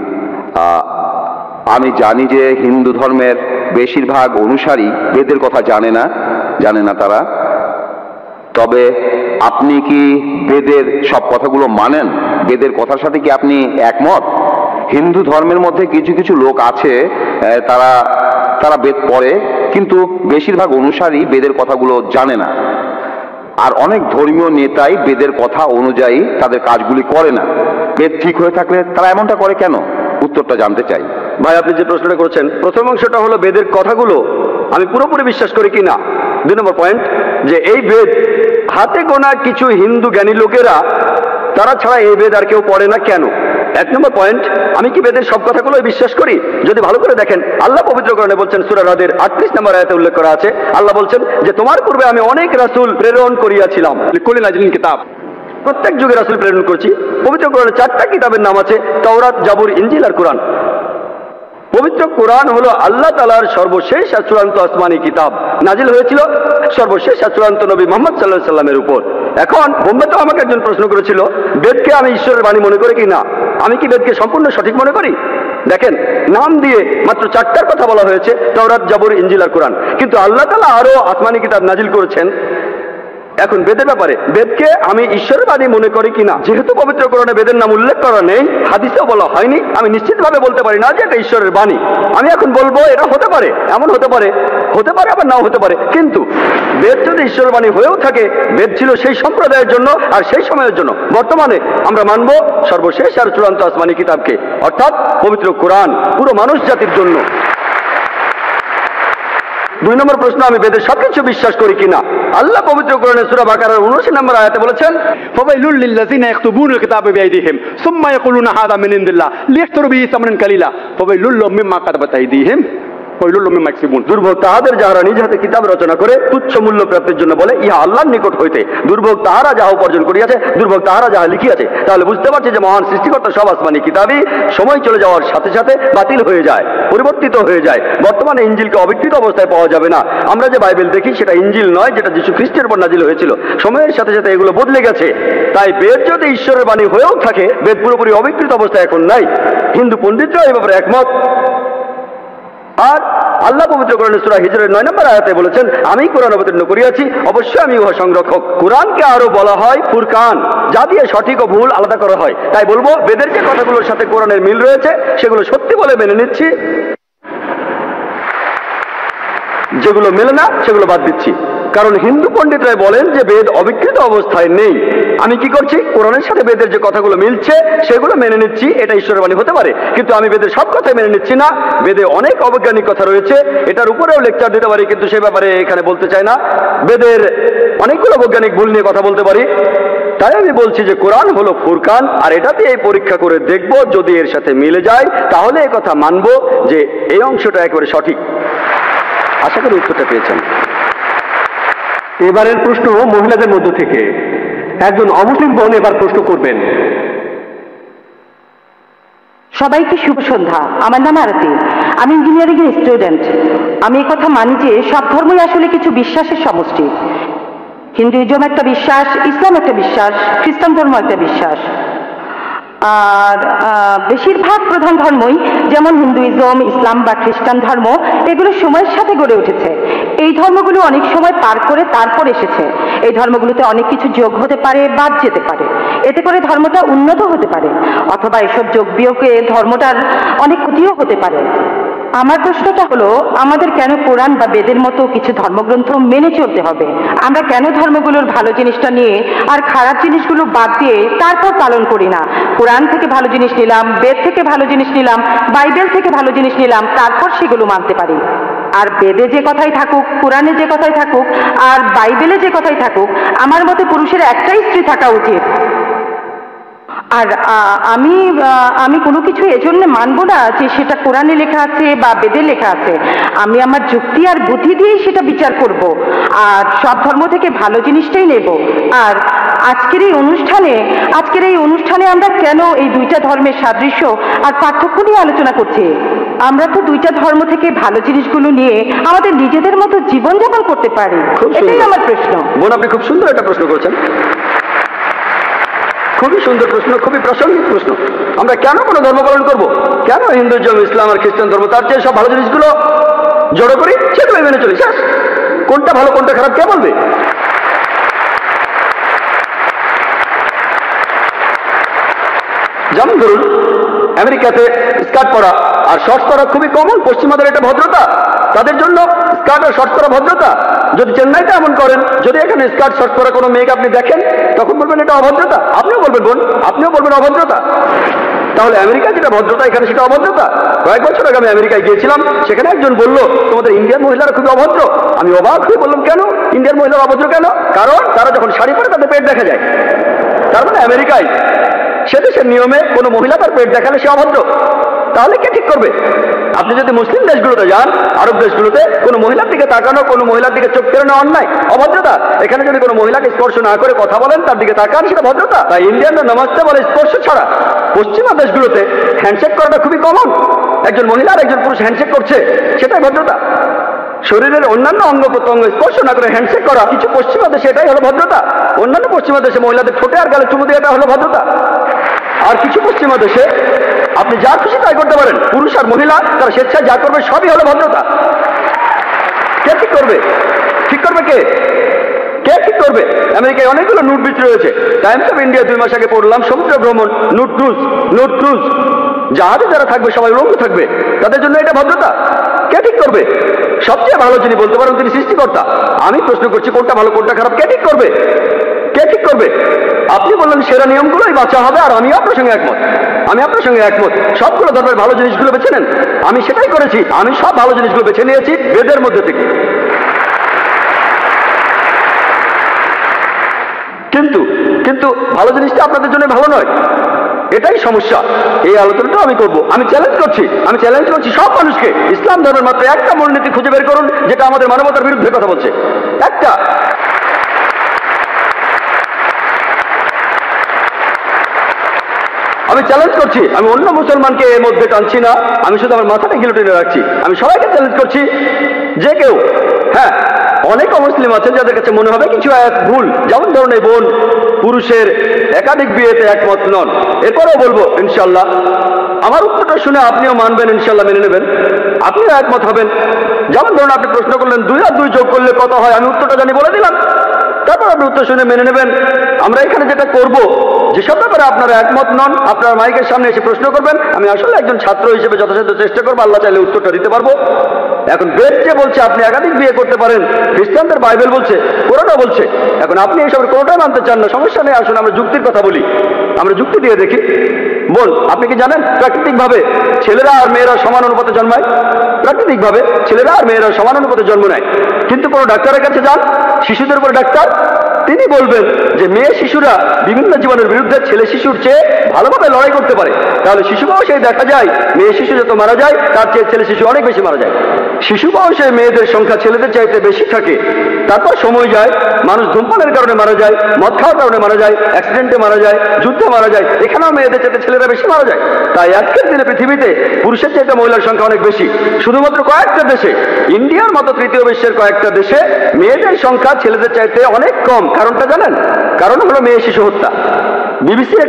আমি জানি যে হিন্দু ধর্মের বেশিরভাগ অনুসারী বেদের কথা জানে না তারা। তবে আপনি কি বেদের সব কথাগুলো মানেন? বেদের কথার সাথে কি আপনি একমত? হিন্দু ধর্মের মধ্যে কিছু কিছু লোক আছে, তারা বেদ পড়ে, কিন্তু বেশিরভাগ অনুসারী বেদের কথাগুলো জানে না। আর অনেক ধর্মীয় নেতাই বেদের কথা অনুযায়ী তাদের কাজগুলি করে না। বেদ ঠিক হয়ে থাকলে তারা এমনটা করে কেন? উত্তরটা জানতে চাই। ভাই, আপনি যে প্রশ্নটা করেছেন, প্রথম অংশটা হলো বেদের কথাগুলো আমি পুরোপুরি বিশ্বাস করি কিনা। 2 নম্বর পয়েন্ট, যে এই বেদ হাতে গোনা কিছু হিন্দু জ্ঞানী লোকেরা, তারা ছাড়া এই বেদ আর কেউ পড়ে না কেন? 1 নম্বর পয়েন্ট, আমি কি বেদের সব কথাগুলোই বিশ্বাস করি? যদি ভালো করে দেখেন, আল্লাহ পবিত্র কোরআনে বলছেন, সূরা রাদের 38 নম্বর আয়াতে উল্লেখ করা আছে, আল্লাহ বলছেন যে তোমার পূর্বে আমি অনেক রাসূল প্রেরণ করিয়াছিলাম। লিকুল্লি নাজিলিন কিতাব, প্রত্যেক যুগে রাসূল প্রেরণ করছি। পবিত্র কোরআনে 4টা কিতাবের নাম আছে, তাওরাত, জাবুর, ইনজিল আর কোরআন। পবিত্র কোরআন হলো আল্লাহ তাআলার সর্বশেষ আর চূড়ান্ত আসমানি কিতাব, নাজিল হয়েছিল সর্বশেষ আর চূড়ান্ত নবী মুহাম্মদ সাল্লাল্লাহু আলাইহি সাল্লামের উপর। এখন বোম্বেতে আমাকে একজন প্রশ্ন করেছিল, বেদকে আমি ঈশ্বরের বাণী মনে করি কি না। আমি কি বেদকে সম্পূর্ণ সঠিক মনে করি? দেখেন, নাম দিয়ে মাত্র 4টার কথা বলা হয়েছে, তাওরাত, জাবুর, ইনজিল আর কোরআন, কিন্তু আল্লাহ তাআলা আরো আসমানি কিতাব নাজিল করেছেন। এখন বেদের ব্যাপারে, বেদকে আমি ঈশ্বরের বাণী মনে করি কিনা, যেহেতু পবিত্র কোরআনে বেদের নাম উল্লেখ করা নেই, হাদিসেও বলা হয়নি, আমি নিশ্চিতভাবে বলতে পারি না যে এটা ঈশ্বরের বাণী। আমি এখন বলবো এটা হতে পারে, এমন হতে পারে আবার নাও হতে পারে। কিন্তু বেদ যদি ঈশ্বরের বাণী হয়েও থাকে, বেদ ছিল সেই সম্প্রদায়ের জন্য আর সেই সময়ের জন্য। বর্তমানে আমরা মানব সর্বশেষ আর চূড়ান্ত আসমানি কিতাবকে, অর্থাৎ পবিত্র কোরআন, পুরো মানুষ জাতির জন্য। 2 নম্বর প্রশ্ন, আমি বেদের সবকিছু বিশ্বাস করি কিনা। আল্লাহ পবিত্র কোরআনে সূরা বাকারার 79 নম্বর আয়াতে বলেছেন, ফাওয়াইলুল লিল্লাযিনা ইয়াকতুবুনাল কিতাবা বিআইদিহিম সুম্মা ইয়াকুলুনা হাযা মিন ইনদিল্লাহ লিয়াশতারু বিহি সামানান কালিলা ফাওয়াইলুল লাহুম মিম্মা কাতাবাত আইদিহিম ওয়াইলুল লাহুম মিম্মা ইয়াকসিবুন। দুর্ভোগ তাহাদের যাহারা নিজ হাতে কিতাব রচনা করে তুচ্ছ মূল্য প্রাপ্তির জন্য বলে ইহা আল্লাহর নিকট হইতে, দুর্ভোগ তাহারা যাহা উপার্জন করিয়াছে, দুর্ভোগ তাহারা যাহা লিখিয়াছে। তাহলে বুঝতে পারছি যে মহান সৃষ্টিকর্তা সব আসমানি কিতাবই সময় চলে যাওয়ার সাথে সাথে বাতিল হয়ে যায়, পরিবর্তিত হয়ে যায়। বর্তমানে ইঞ্জিলকে অবিকৃত অবস্থায় পাওয়া যাবে না। আমরা যে বাইবেল দেখি সেটা ইঞ্জিল নয়, যেটা যীশু খ্রিস্টের উপর নাজিল হয়েছিল। সময়ের সাথে সাথে এগুলো বদলে গেছে। তাই বেদ যদি ঈশ্বরের বাণী হয়েও থাকে, বেদ পুরোপুরি অবিকৃত অবস্থায় এখন নাই। হিন্দু পণ্ডিতরা এই ব্যাপারে একমত। আর আল্লাহ পবিত্র কোরআনে সূরা হিজরের 9 নম্বর আয়াতে বলেছেন, আমি কোরআন অবতীর্ণ করিয়াছি, অবশ্যই আমি উহা সংরক্ষক। কোরআনকে আরো বলা হয় ফুরকান, যা দিয়ে সঠিক ও ভুল আলাদা করা হয়। তাই বলবো, বেদের যে কথাগুলোর সাথে কোরআনের মিল রয়েছে সেগুলো সত্যি বলে মেনে নিচ্ছি, যেগুলো মেলে না সেগুলো বাদ দিচ্ছি। কারণ হিন্দু পণ্ডিতরাই বলেন যে বেদ অবিকৃত অবস্থায় নেই। আমি কি করছি, কোরআনের সাথে বেদের যে কথাগুলো মিলছে সেগুলো মেনে নিচ্ছি, এটা ঈশ্বরের বাণী হতে পারে। কিন্তু আমি বেদের সব কথাই মেনে নিচ্ছি না। বেদে অনেক অবৈজ্ঞানিক কথা রয়েছে, এটার উপরেও লেকচার দিতে পারি, কিন্তু সে ব্যাপারে এখানে বলতে চাই না। বেদের অনেকগুলো বৈজ্ঞানিক ভুল নিয়ে কথা বলতে পারি। তাই আমি বলছি যে কোরআন হলো ফুরকান, আর এটাতে এই পরীক্ষা করে দেখব, যদি এর সাথে মিলে যায় তাহলে এই কথা মানব যে এই অংশটা একেবারে সঠিক। আশা করি উত্তরটা পেয়েছেন। এবারের প্রশ্ন মহিলাদের মধ্য থেকে একজন অমুসলিম বোন এবার প্রশ্ন করবেন। সবাইকে শুভ সন্ধ্যা। আমার নাম আরতি, আমি ইঞ্জিনিয়ারিং এর স্টুডেন্ট। আমি এই কথা মানি যে সব ধর্মই আসলে কিছু বিশ্বাসের সমষ্টি। হিন্দুইজম একটা বিশ্বাস, ইসলাম একটা বিশ্বাস, খ্রিস্টান ধর্ম একটা বিশ্বাস। আর বেশিরভাগ প্রধান ধর্মই, যেমন হিন্দুইজম, ইসলাম বা খ্রিস্টান ধর্ম, এগুলো সময়ের সাথে গড়ে উঠেছে। এই ধর্মগুলো অনেক সময় পার করে তারপর এসেছে। এই ধর্মগুলোতে অনেক কিছু যোগ হতে পারে, বাদ যেতে পারে। এতে করে ধর্মটা উন্নত হতে পারে, অথবা এসব যোগ বিয়োগে ধর্মটার অনেক ক্ষতিও হতে পারে। আমার প্রশ্নটা হলো, আমাদের কেন কোরআন বা বেদের মতো কিছু ধর্মগ্রন্থ মেনে চলতে হবে? আমরা কেন ধর্মগুলোর ভালো জিনিসটা নিয়ে আর খারাপ জিনিসগুলো বাদ দিয়ে তারপর পালন করি না? কোরআন থেকে ভালো জিনিস নিলাম, বেদ থেকে ভালো জিনিস নিলাম, বাইবেল থেকে ভালো জিনিস নিলাম, তারপর সেগুলো মানতে পারি। আর বেদে যে কথাই থাকুক, কোরআনে যে কথাই থাকুক, আর বাইবেলে যে কথাই থাকুক, আমার মতে পুরুষের একটাই স্ত্রী থাকা উচিত। আর আমি কোনো কিছু এজন্য মানবো না যে সেটা কোরআনে লেখা আছে বা বেদে লেখা আছে। আমি আমার যুক্তি আর বুদ্ধি দিয়েই সেটা বিচার করব, আর সব ধর্ম থেকে ভালো জিনিসটাই নেব। আর আজকের এই অনুষ্ঠানে আমরা কেন এই দুইটা ধর্মের সাদৃশ্য আর পার্থক্য নিয়ে আলোচনা করছি? আমরা তো দুইটা ধর্ম থেকে ভালো জিনিসগুলো নিয়ে আমাদের নিজেদের মতো জীবনযাপন করতে পারি। এটাই আমার প্রশ্ন। বোন, আপনি খুব সুন্দর একটা প্রশ্ন করেছেন, খুবই সুন্দর প্রশ্ন, খুবই প্রাসঙ্গিক প্রশ্ন। আমরা কেন কোনো ধর্ম পালন করবো? কেন হিন্দুইজম, ইসলাম আর খ্রিস্টান ধর্ম, তার চেয়ে সব ভালো জিনিসগুলো জড়ো করি, সেগুলো মেনে চলি। শেষ। কোনটা ভালো কোনটা খারাপ কে বলবে? যেমন ধরুন, আমেরিকাতে স্কার্ট পরা আর শর্টস পরা খুবই কমন। পশ্চিমাদের এটা ভদ্রতা, তাদের জন্য স্কার্ট আর শর্টস পরা ভদ্রতা। যদি চেন্নাইতে এমন করেন, যদি এখানে স্কার্ট শর্টস পরা কোনো মেয়েকে আপনি দেখেন, তখন বলবেন এটা অভদ্রতা। আপনিও বলবেন বোন, আপনিও বলবেন অভদ্রতা। তাহলে আমেরিকায় যেটা ভদ্রতা, এখানে সেটা অভদ্রতা। কয়েক বছর আগে আমি আমেরিকায় গিয়েছিলাম, সেখানে একজন বলল তোমাদের ইন্ডিয়ান মহিলারা খুবই অভদ্র। আমি অবাক হয়ে বললাম, কেন ইন্ডিয়ান মহিলারা অভদ্র কেন? কারণ তারা যখন শাড়ি পরে তাদের পেট দেখা যায়। তার মানে আমেরিকায় সে দেশের নিয়মে কোনো মহিলা তার পেট দেখালে সে অভদ্র। তাহলে কে ঠিক করবে? আপনি যদি মুসলিম দেশগুলোতে যান, আরব দেশগুলোতে, কোনো মহিলার দিকে তাকানো, কোনো মহিলার দিকে চোখ ফেরানো অন্যায়, অভদ্রতা। এখানে যদি কোনো মহিলাকে স্পর্শ না করে কথা বলেন, তার দিকে তাকান, সেটা ভদ্রতা। তাই ইন্ডিয়ানরা নমস্তে বলে স্পর্শ ছাড়া। পশ্চিমা দেশগুলোতে হ্যান্ডশেক করাটা খুবই কমন। একজন মহিলা আর একজন পুরুষ হ্যান্ডশেক করছে, সেটাই ভদ্রতা। শরীরের অন্যান্য অঙ্গ প্রত্যঙ্গ স্পর্শ না করে হ্যান্ডশেক করা কিছু পশ্চিমা দেশে এটাই হলো ভদ্রতা। অন্যান্য পশ্চিমা দেশে মহিলাদের ঠোঁটে আর গালে চুমু দিয়ে এটা হলো ভদ্রতা। আর কিছু পশ্চিমা দেশে আপনি যা খুশি তাই করতে পারেন। পুরুষ আর মহিলা তারা স্বেচ্ছায় যা করবে সবই হলো ভদ্রতা। কে ঠিক করবে? ঠিক করবে কে? কে ঠিক করবে? আমেরিকায় অনেকগুলো নুট বিচ রয়েছে। টাইমস অফ ইন্ডিয়া 2 মাস আগে পড়লাম, সমুদ্র ভ্রমণ, নুট ক্রুজ জাহাজে যারা থাকবে সবাই উলঙ্গ থাকবে, তাদের জন্য এটা ভদ্রতা? কে ঠিক করবে? সবচেয়ে ভালো যিনি বলতে পারেন তিনি সৃষ্টিকর্তা। আমি প্রশ্ন করছি কোনটা ভালো কোনটা খারাপ কে ঠিক করবে? কে ঠিক করবে? আপনি বললেন সেরা নিয়মগুলোই বাঁচা হবে, আর আমিও আপনার সঙ্গে একমত। আমি আপনার সঙ্গে একমত, সবগুলো ধর্মের ভালো জিনিসগুলো বেছে নেন। আমি সেটাই করেছি, আমি সব ভালো জিনিসগুলো বেছে নিয়েছি বেদের মধ্যে থেকে। কিন্তু কিন্তু ভালো জিনিসটা আপনাদের জন্য ভালো নয়, এটাই সমস্যা। এই আলোচনাটা আমি করব। আমি চ্যালেঞ্জ করছি সব মানুষকে, ইসলাম ধর্মের মাত্র একটা মূলনীতি খুঁজে বের করুন যেটা আমাদের মানবতার বিরুদ্ধে কথা বলছে। একটা। আমি চ্যালেঞ্জ করছি, আমি অন্য মুসলমানকে এর মধ্যে টানছি না, আমি শুধু আমার মাথাটা গিলোটিনে রাখছি। আমি সবাইকে চ্যালেঞ্জ করছি যে কেউ, হ্যাঁ অনেক অমুসলিম আছেন যাদের কাছে মনে হবে কিছু এক ভুল, যেমন ধরুন এই বোন পুরুষের একাধিক বিয়েতে একমত নন, এরপরেও বলবো ইনশাল্লাহ আমার উত্তরটা শুনে আপনিও মানবেন, ইনশাল্লাহ মেনে নেবেন, আপনিও একমত হবেন। যেমন ধরুন আপনি প্রশ্ন করলেন 2 আর 2 যোগ করলে কত হয়, আমি উত্তরটা জানি বলে দিলাম, তারপর আপনি উত্তর শুনে মেনে নেবেন। আমরা এখানে যেটা করব, যেসব ব্যাপারে আপনারা একমত নন আপনারা মাইকের সামনে এসে প্রশ্ন করবেন, আমি আসলে একজন ছাত্র হিসেবে যথাসাধ্য চেষ্টা করবো, আল্লাহ চাইলে উত্তরটা দিতে পারবো। এখন বেদ যে বলছে আপনি একাধিক বিয়ে করতে পারেন, খ্রিস্টানদের বাইবেল বলছে, কোরআনও বলছে, এখন আপনি এইসবের কোনোটাই মানতে চান না, সমস্যা নেই, আসলে আমরা যুক্তির কথা বলি, আমরা যুক্তি দিয়ে দেখি। বল, আপনি কি জানেন প্রাকৃতিকভাবে ছেলেরা আর মেয়েরা সমান অনুপাতে জন্মায়? প্রাকৃতিকভাবে ছেলেরা আর মেয়েরা সমান অনুপাতে জন্ম নেয়, কিন্তু কোনো ডাক্তারের কাছে যান, শিশুদের উপর ডাক্তার, তিনি বলবেন যে মেয়ে শিশুরা বিভিন্ন জীবনের বিরুদ্ধে ছেলে শিশুর চেয়ে ভালোভাবে লড়াই করতে পারে। তাহলে শিশু বয়সে দেখা যায় মেয়ে শিশু যত মারা যায় তার চেয়ে ছেলে শিশু অনেক বেশি মারা যায়। শিশু বয়সে মেয়েদের সংখ্যা ছেলেদের চাইতে বেশি থাকে, তারপর সময় যায়, মানুষ ধূমপানের কারণে মারা যায়, মদ খাওয়ার কারণে মারা যায়, অ্যাক্সিডেন্টে মারা যায়, যুদ্ধে মারা যায়, এখানেও মেয়েদের চাইতে ছেলেরা বেশি মারা যায়। তাই আজকের দিনে পৃথিবীতে পুরুষের চাইতে মহিলার সংখ্যা অনেক বেশি। শুধুমাত্র কয়েকটা দেশে, ইন্ডিয়ার মতো তৃতীয় বিশ্বের কয়েকটা দেশে মেয়েদের সংখ্যা ছেলেদের চাইতে অনেক কম। কারণটা জানেন? কারণ হলো মেয়ে শিশু হত্যা। বিবিসির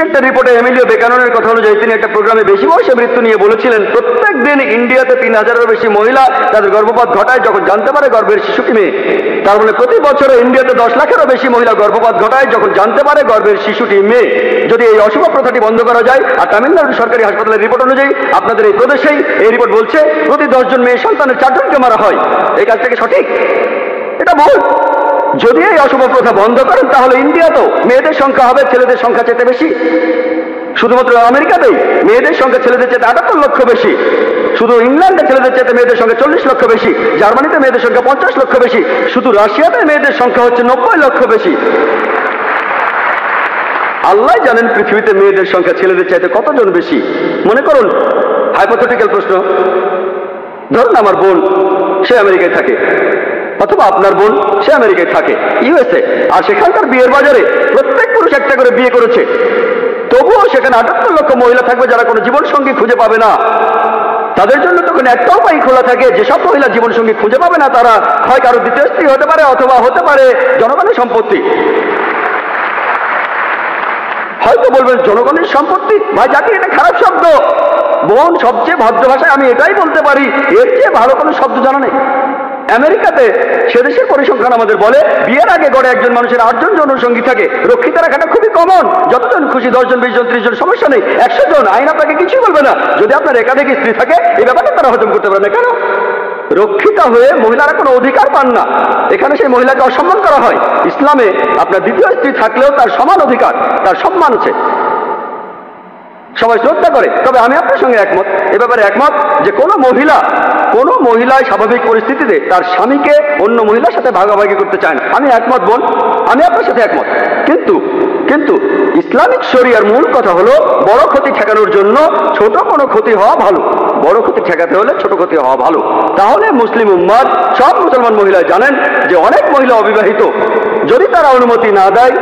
একটা রিপোর্টে এমিলিও বেকাননের কথা অনুযায়ী তিনি একটা প্রোগ্রামে বেশি বয়সে মৃত্যু নিয়ে বলেছিলেন প্রত্যেক দিন ইন্ডিয়াতে 3000-এরও বেশি মহিলা তাদের গর্ভপাত ঘটায় যখন জানতে পারে গর্ভের শিশুটি মেয়ে। তার মানে প্রতি বছরে ইন্ডিয়াতে 10 লাখেরও বেশি মহিলা গর্ভপাত ঘটায় যখন জানতে পারে গর্ভের শিশুটি মেয়ে। যদি এই অশুভ প্রথাটি বন্ধ করা যায়, আর তামিলনাড়ুর সরকারি হাসপাতালের রিপোর্ট অনুযায়ী আপনাদের এই প্রদেশেই এই রিপোর্ট বলছে প্রতি 10 জন মেয়ে সন্তানের 4 জনকে মারা হয়, এই কাজটা কি সঠিক? এটা ভুল। যদি এই অশুভ প্রথা বন্ধ করেন তাহলে ইন্ডিয়াতেও মেয়েদের সংখ্যা হবে ছেলেদের সংখ্যা চেয়ে বেশি। শুধুমাত্র আমেরিকাতেই মেয়েদের সংখ্যা ছেলেদের চেয়ে 78 লক্ষ বেশি। শুধু ইংল্যান্ডে ছেলেদের চেয়ে মেয়েদের সংখ্যা 40 লক্ষ বেশি। জার্মানিতে মেয়েদের সংখ্যা 50 লক্ষ বেশি। শুধু রাশিয়াতে মেয়েদের সংখ্যা হচ্ছে 90 লক্ষ বেশি। আল্লাহ জানেন পৃথিবীতে মেয়েদের সংখ্যা ছেলেদের চাইতে কতজন বেশি। মনে করুন হাইপোথেটিক্যাল প্রশ্ন, ধরুন আমার বোন সে আমেরিকায় থাকে, অথবা আপনার বোন সে আমেরিকায় থাকে ইউএসএ, আর সেখানকার বিয়ের বাজারে প্রত্যেক পুরুষ একটা করে বিয়ে করেছে, তবুও সেখানে 78 লক্ষ মহিলা থাকবে যারা কোনো জীবন সঙ্গী খুঁজে পাবে না। তাদের জন্য তখন একটা উপায় খোলা থাকে, যেসব মহিলা জীবন সঙ্গী খুঁজে পাবে না তারা হয় কারো দ্বিতীয় স্ত্রী হতে পারে অথবা হতে পারে জনগণের সম্পত্তি। হয়তো বলবেন জনগণের সম্পত্তি, ভাই জাতি এটা খারাপ শব্দ। বোন সবচেয়ে ভদ্র ভাষায় আমি এটাই বলতে পারি, এর চেয়ে ভালো কোনো শব্দ জানা নেই। আমেরিকাতে সে দেশের পরিসংখ্যান আমাদের বলে বিয়ের আগে গড়ে একজন মানুষের 8 জন যৌনসঙ্গী থাকে। রক্ষিত রাখাটা খুবই কমন, যতজন খুশি 10 জন 20 জন 30 জন সমস্যা নেই, 100 জন আইন আপনাকে কিছুই বলবে না। যদি আপনার একাধিক স্ত্রী থাকে এই ব্যাপারটা তারা হজম করতে পারে না। কেন? রক্ষিতা হয়ে মহিলারা কোনো অধিকার পান না, এখানে সেই মহিলাকে অসম্মান করা হয়। ইসলামে আপনার দ্বিতীয় স্ত্রী থাকলেও তার সমান অধিকার, তার সম্মান আছে, সবাই শ্রদ্ধা করে। তবে আমি আপনার সঙ্গে একমত, এ ব্যাপারে একমত যে কোনো মহিলা স্বাভাবিক পরিস্থিতিতে তার স্বামীকে অন্য মহিলার সাথে ভাগাভাগি করতে চায় না। আমি একমত বোন, আমি আপনার সাথে একমত। কিন্তু ইসলামিক শরিয়ার মূল কথা হলো বড় ক্ষতি ঠেকানোর জন্য ছোট কোনো ক্ষতি হওয়া ভালো। বড় ক্ষতি ঠেকাতে হলে ছোট ক্ষতি হওয়া ভালো। তাহলে মুসলিম উম্মাত সব মুসলমান মহিলা জানেন যে অনেক মহিলা অবিবাহিত, যদি তারা অনুমতি না দেয়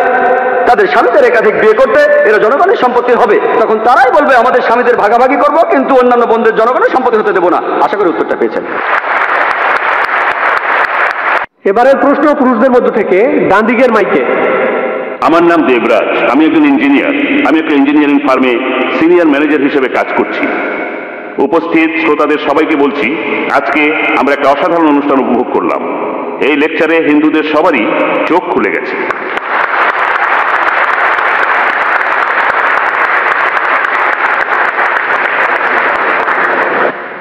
তাদের স্বামীদের একাধিক বিয়ে করতে, এরা জনগণের সম্পত্তি হবে। তখন তারাই বলবে আমাদের স্বামীদের ভাগাভাগি করব, কিন্তু অন্যান্য বোনদের জনগণের সম্পত্তি হতে দেব না। আশা করি উত্তরটা পেয়েছেন। এবারের প্রশ্ন পুরুষদের মধ্য থেকে ডান দিকের মাইকে। আমার নাম দেবরাজ, আমি একজন ইঞ্জিনিয়ার। আমি একটা ইঞ্জিনিয়ারিং ফার্মে সিনিয়র ম্যানেজার হিসেবে কাজ করছি। উপস্থিত শ্রোতাদের সবাইকে বলছি, আজকে আমরা একটা অসাধারণ অনুষ্ঠান উপভোগ করলাম। এই লেকচারে হিন্দুদের সবারই চোখ খুলে গেছে।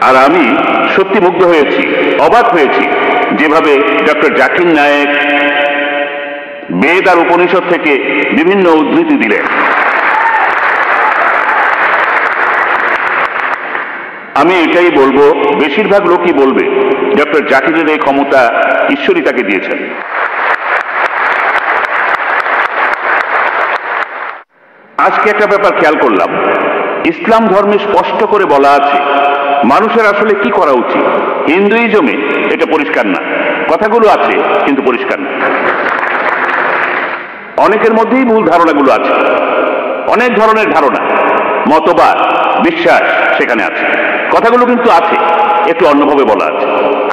আর আমি সত্যি মুগ্ধ হয়েছি, অবাক হয়েছি যেভাবে ডক্টর জাকির নায়েক বেদ আর উপনিষদ থেকে বিভিন্ন উদ্ধৃতি দিলেন। আমি এটাই বলবো, বেশিরভাগ লোকই বলবে ডক্টর জাকিরের এই ক্ষমতা ঈশ্বরই তাকে দিয়েছেন। আজকে একটা ব্যাপার খেয়াল করলাম, ইসলাম ধর্মে স্পষ্ট করে বলা আছে মানুষের আসলে কি করা উচিত। হিন্দুইজমে এটা পরিষ্কার না, কথাগুলো আছে কিন্তু পরিষ্কার না। অনেকের মধ্যেই ভুল ধারণাগুলো আছে, অনেক ধরনের ধারণা, মতবাদ, বিশ্বাস সেখানে আছে, কথাগুলো কিন্তু আছে, একটু অন্যভাবে বলা আছে।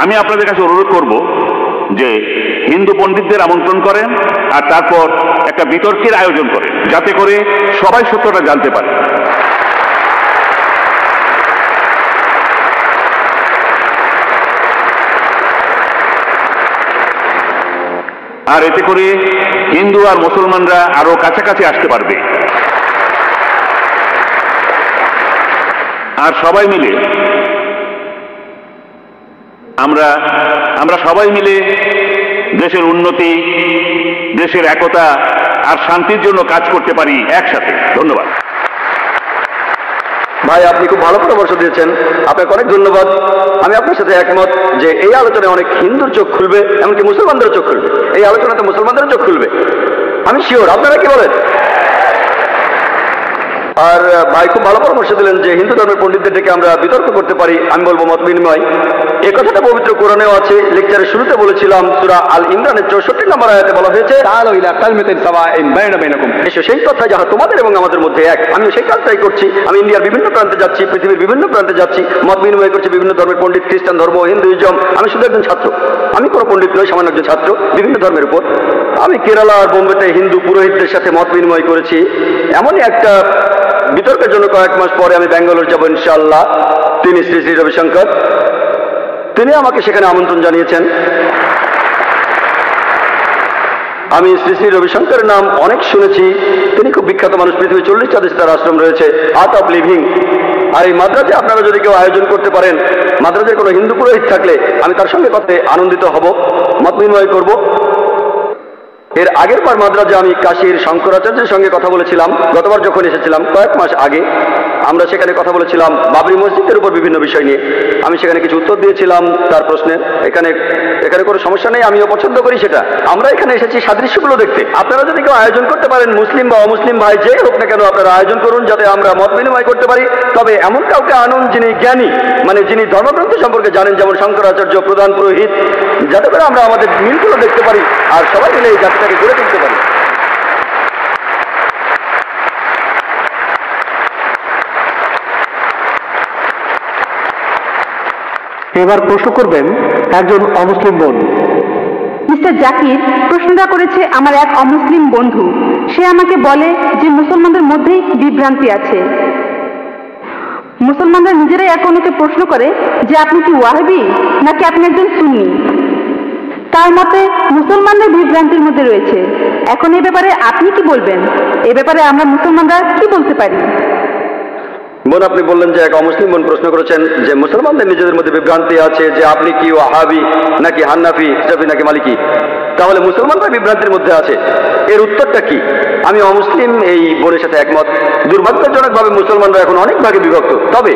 আমি আপনাদের কাছে অনুরোধ করব যে হিন্দু পণ্ডিতদের আমন্ত্রণ করেন আর তারপর একটা বিতর্কের আয়োজন করেন, যাতে করে সবাই সত্যটা জানতে পারে। আর এতে করে হিন্দু আর মুসলমানরা আরো কাছাকাছি আসতে পারবে। আর সবাই মিলে আমরা সবাই মিলে দেশের উন্নতি, দেশের একতা আর শান্তির জন্য কাজ করতে পারি একসাথে। ধন্যবাদ ভাই, আপনি খুব ভালো পরামর্শ দিয়েছেন, আপনাকে অনেক ধন্যবাদ। আমি আপনার সাথে একমত যে এই আলোচনায় অনেক হিন্দুর চোখ খুলবে, এমনকি মুসলমানদেরও চোখ খুলবে। এই আলোচনাতে মুসলমানদেরও চোখ খুলবে, আমি শিওর। আপনারা কি বলেন? আর ভাই খুব ভালো পরামর্শ দিলেন যে হিন্দু ধর্মের পণ্ডিতদের ডেকে আমরা বিতর্ক করতে পারি। আমি বলবো মত বিনিময়। এই কথাটা পবিত্র কোরআনেও আছে। লেকচারের শুরুতে বলেছিলাম সূরা আল ইমরানের 64 নম্বর আয়াতে বলা হয়েছে, তাআলাউ ইলা কালিমাতিন সাওয়াইন বাইনা বাইনাকুম। এসো সেই কথা যাহা তোমাদের এবং আমাদের মধ্যে এক। আমি সেই কাজটাই করছি। আমি ইন্ডিয়ার বিভিন্ন প্রান্তে যাচ্ছি, পৃথিবীর বিভিন্ন প্রান্তে যাচ্ছি, মত বিনিময় করছি বিভিন্ন ধর্মের পণ্ডিত, খ্রিস্টান ধর্ম, হিন্দুইজম। আমি শুধু একজন ছাত্র, আমি কোনো পণ্ডিত নই, সামান্য একজন ছাত্র বিভিন্ন ধর্মের উপর। আমি কেরালা আর বোম্বেতে হিন্দু পুরোহিতদের সাথে মত বিনিময় করেছি। এমনই একটা বিতর্কের জন্য কয়েক মাস পরে আমি ব্যাঙ্গালোর যাব ইনশাআল্লাহ। তিনি শ্রী শ্রী রবিশঙ্কর, তিনি আমাকে সেখানে আমন্ত্রণ জানিয়েছেন। আমি শ্রী শ্রী রবিশঙ্করের নাম অনেক শুনেছি। তিনি খুব বিখ্যাত মানুষ, পৃথিবীর 40টা দেশে তার আশ্রম রয়েছে, আর্ট অফ লিভিং। আর এই মাদ্রাজে আপনারা যদি কেউ আয়োজন করতে পারেন, মাদ্রাজের কোনো হিন্দু পুরোহিত থাকলে আমি তার সঙ্গে কথা আনন্দিত হব, মত বিনিময় করব। এর আগের বার মাদ্রাজে আমি কাশীর শঙ্করাচার্যের সঙ্গে কথা বলেছিলাম। গতবার যখন এসেছিলাম কয়েক মাস আগে, আমরা সেখানে কথা বলেছিলাম বাবরি মসজিদের উপর বিভিন্ন বিষয় নিয়ে। আমি সেখানে কিছু উত্তর দিয়েছিলাম তার প্রশ্নের। এখানে কোনো সমস্যা নেই, আমিও পছন্দ করি সেটা। আমরা এখানে এসেছি সাদৃশ্যগুলো দেখতে। আপনারা যদি কেউ আয়োজন করতে পারেন, মুসলিম বা অমুসলিম ভাই যে হোক না কেন, আপনারা আয়োজন করুন যাতে আমরা মত বিনিময় করতে পারি। তবে এমন কাউকে আনুন যিনি জ্ঞানী, মানে যিনি ধর্মগ্রন্থ সম্পর্কে জানেন, যেমন শঙ্করাচার্য প্রধান পুরোহিত, যাতে করে আমরা আমাদের মিলগুলো দেখতে পারি আর সবাই মিলে এই জাতিটাকে গড়ে তুলতে পারি। এবার প্রশ্ন করবেন একজন অমুসলিম বোন। মিস্টার জাকির, প্রশ্নটা করেছে আমার এক অমুসলিম বন্ধু। সে আমাকে বলে যে মুসলমানদের মধ্যেই বিভ্রান্তি আছে। মুসলমানরা নিজেরাই এক অন্যকে প্রশ্ন করে যে আপনি কি ওয়াহাবি নাকি আপনি একজন সুন্নি। তার মতে মুসলমানদের বিভ্রান্তির মধ্যে রয়েছে। এখন এই ব্যাপারে আপনি কি বলবেন? এ ব্যাপারে আমরা মুসলমানরা কি বলতে পারি? বোন, আপনি বললেন যে এক অমুসলিম বোন প্রশ্ন করেছেন যে মুসলমানদের নিজেদের মধ্যে বিভ্রান্তি আছে যে আপনি কি ওয়াহাবি নাকি হান্নাফি, শাফি নাকি মালিকি। তাহলে মুসলমানরা বিভ্রান্তির মধ্যে আছে, এর উত্তরটা কি? আমি অমুসলিম এই বোনের সাথে একমত। দুর্ভাগ্যজনকভাবে মুসলমানরা এখন অনেক ভাগে বিভক্ত। তবে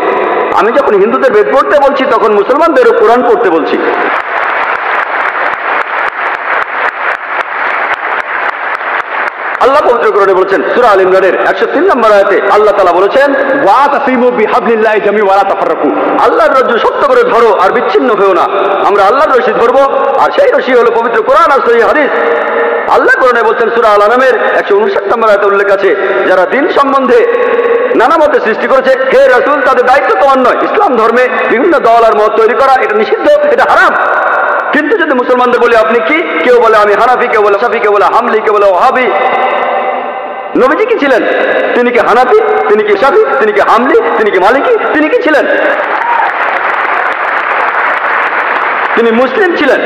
আমি যখন হিন্দুদের বেদ পড়তে বলছি তখন মুসলমানদেরও কোরআন পড়তে বলছি। আল্লাহ পবিত্র কোরআনে বলেছেন সূরা আল ইমরানের 103 নম্বর আয়াতে আল্লাহ তাআলা বলেছেন, ওয়াতাসিমু বিহাবলিল্লাহি জামিআ ওয়া লা তাফাররাকু। আল্লাহর রজ্জু শক্ত করে ধরো আর বিচ্ছিন্ন হও না। আমরা আল্লাহর রশি ধরবো, আর সেই রশি হলো পবিত্র কোরআন আর সহিহ হাদিস। আল্লাহ কোরআনে বলছেন সূরা আল আনামের 159 নম্বর আয়াতে উল্লেখ আছে, যারা দিন সম্বন্ধে নানা মতে সৃষ্টি করেছে, হে রাসূল তাদের দায়িত্ব তোমার নয়। ইসলাম ধর্মে বিভিন্ন দল আর মত তৈরি করা এটা নিষিদ্ধ, এটা হারাম। কিন্তু যদি মুসলমানদের বলি আপনি কি, কেউ বলে আমি হানাফি, কেউ বলে শাফি, কেউ বলে হামলি, কেউ বলে ওয়াহাবি। নবীজি কি ছিলেন? তিনি কি হানাফি, তিনি কি শাফি, তিনি কি হামলি, তিনি কি মালিকি, তিনি কি ছিলেন? তিনি মুসলিম ছিলেন।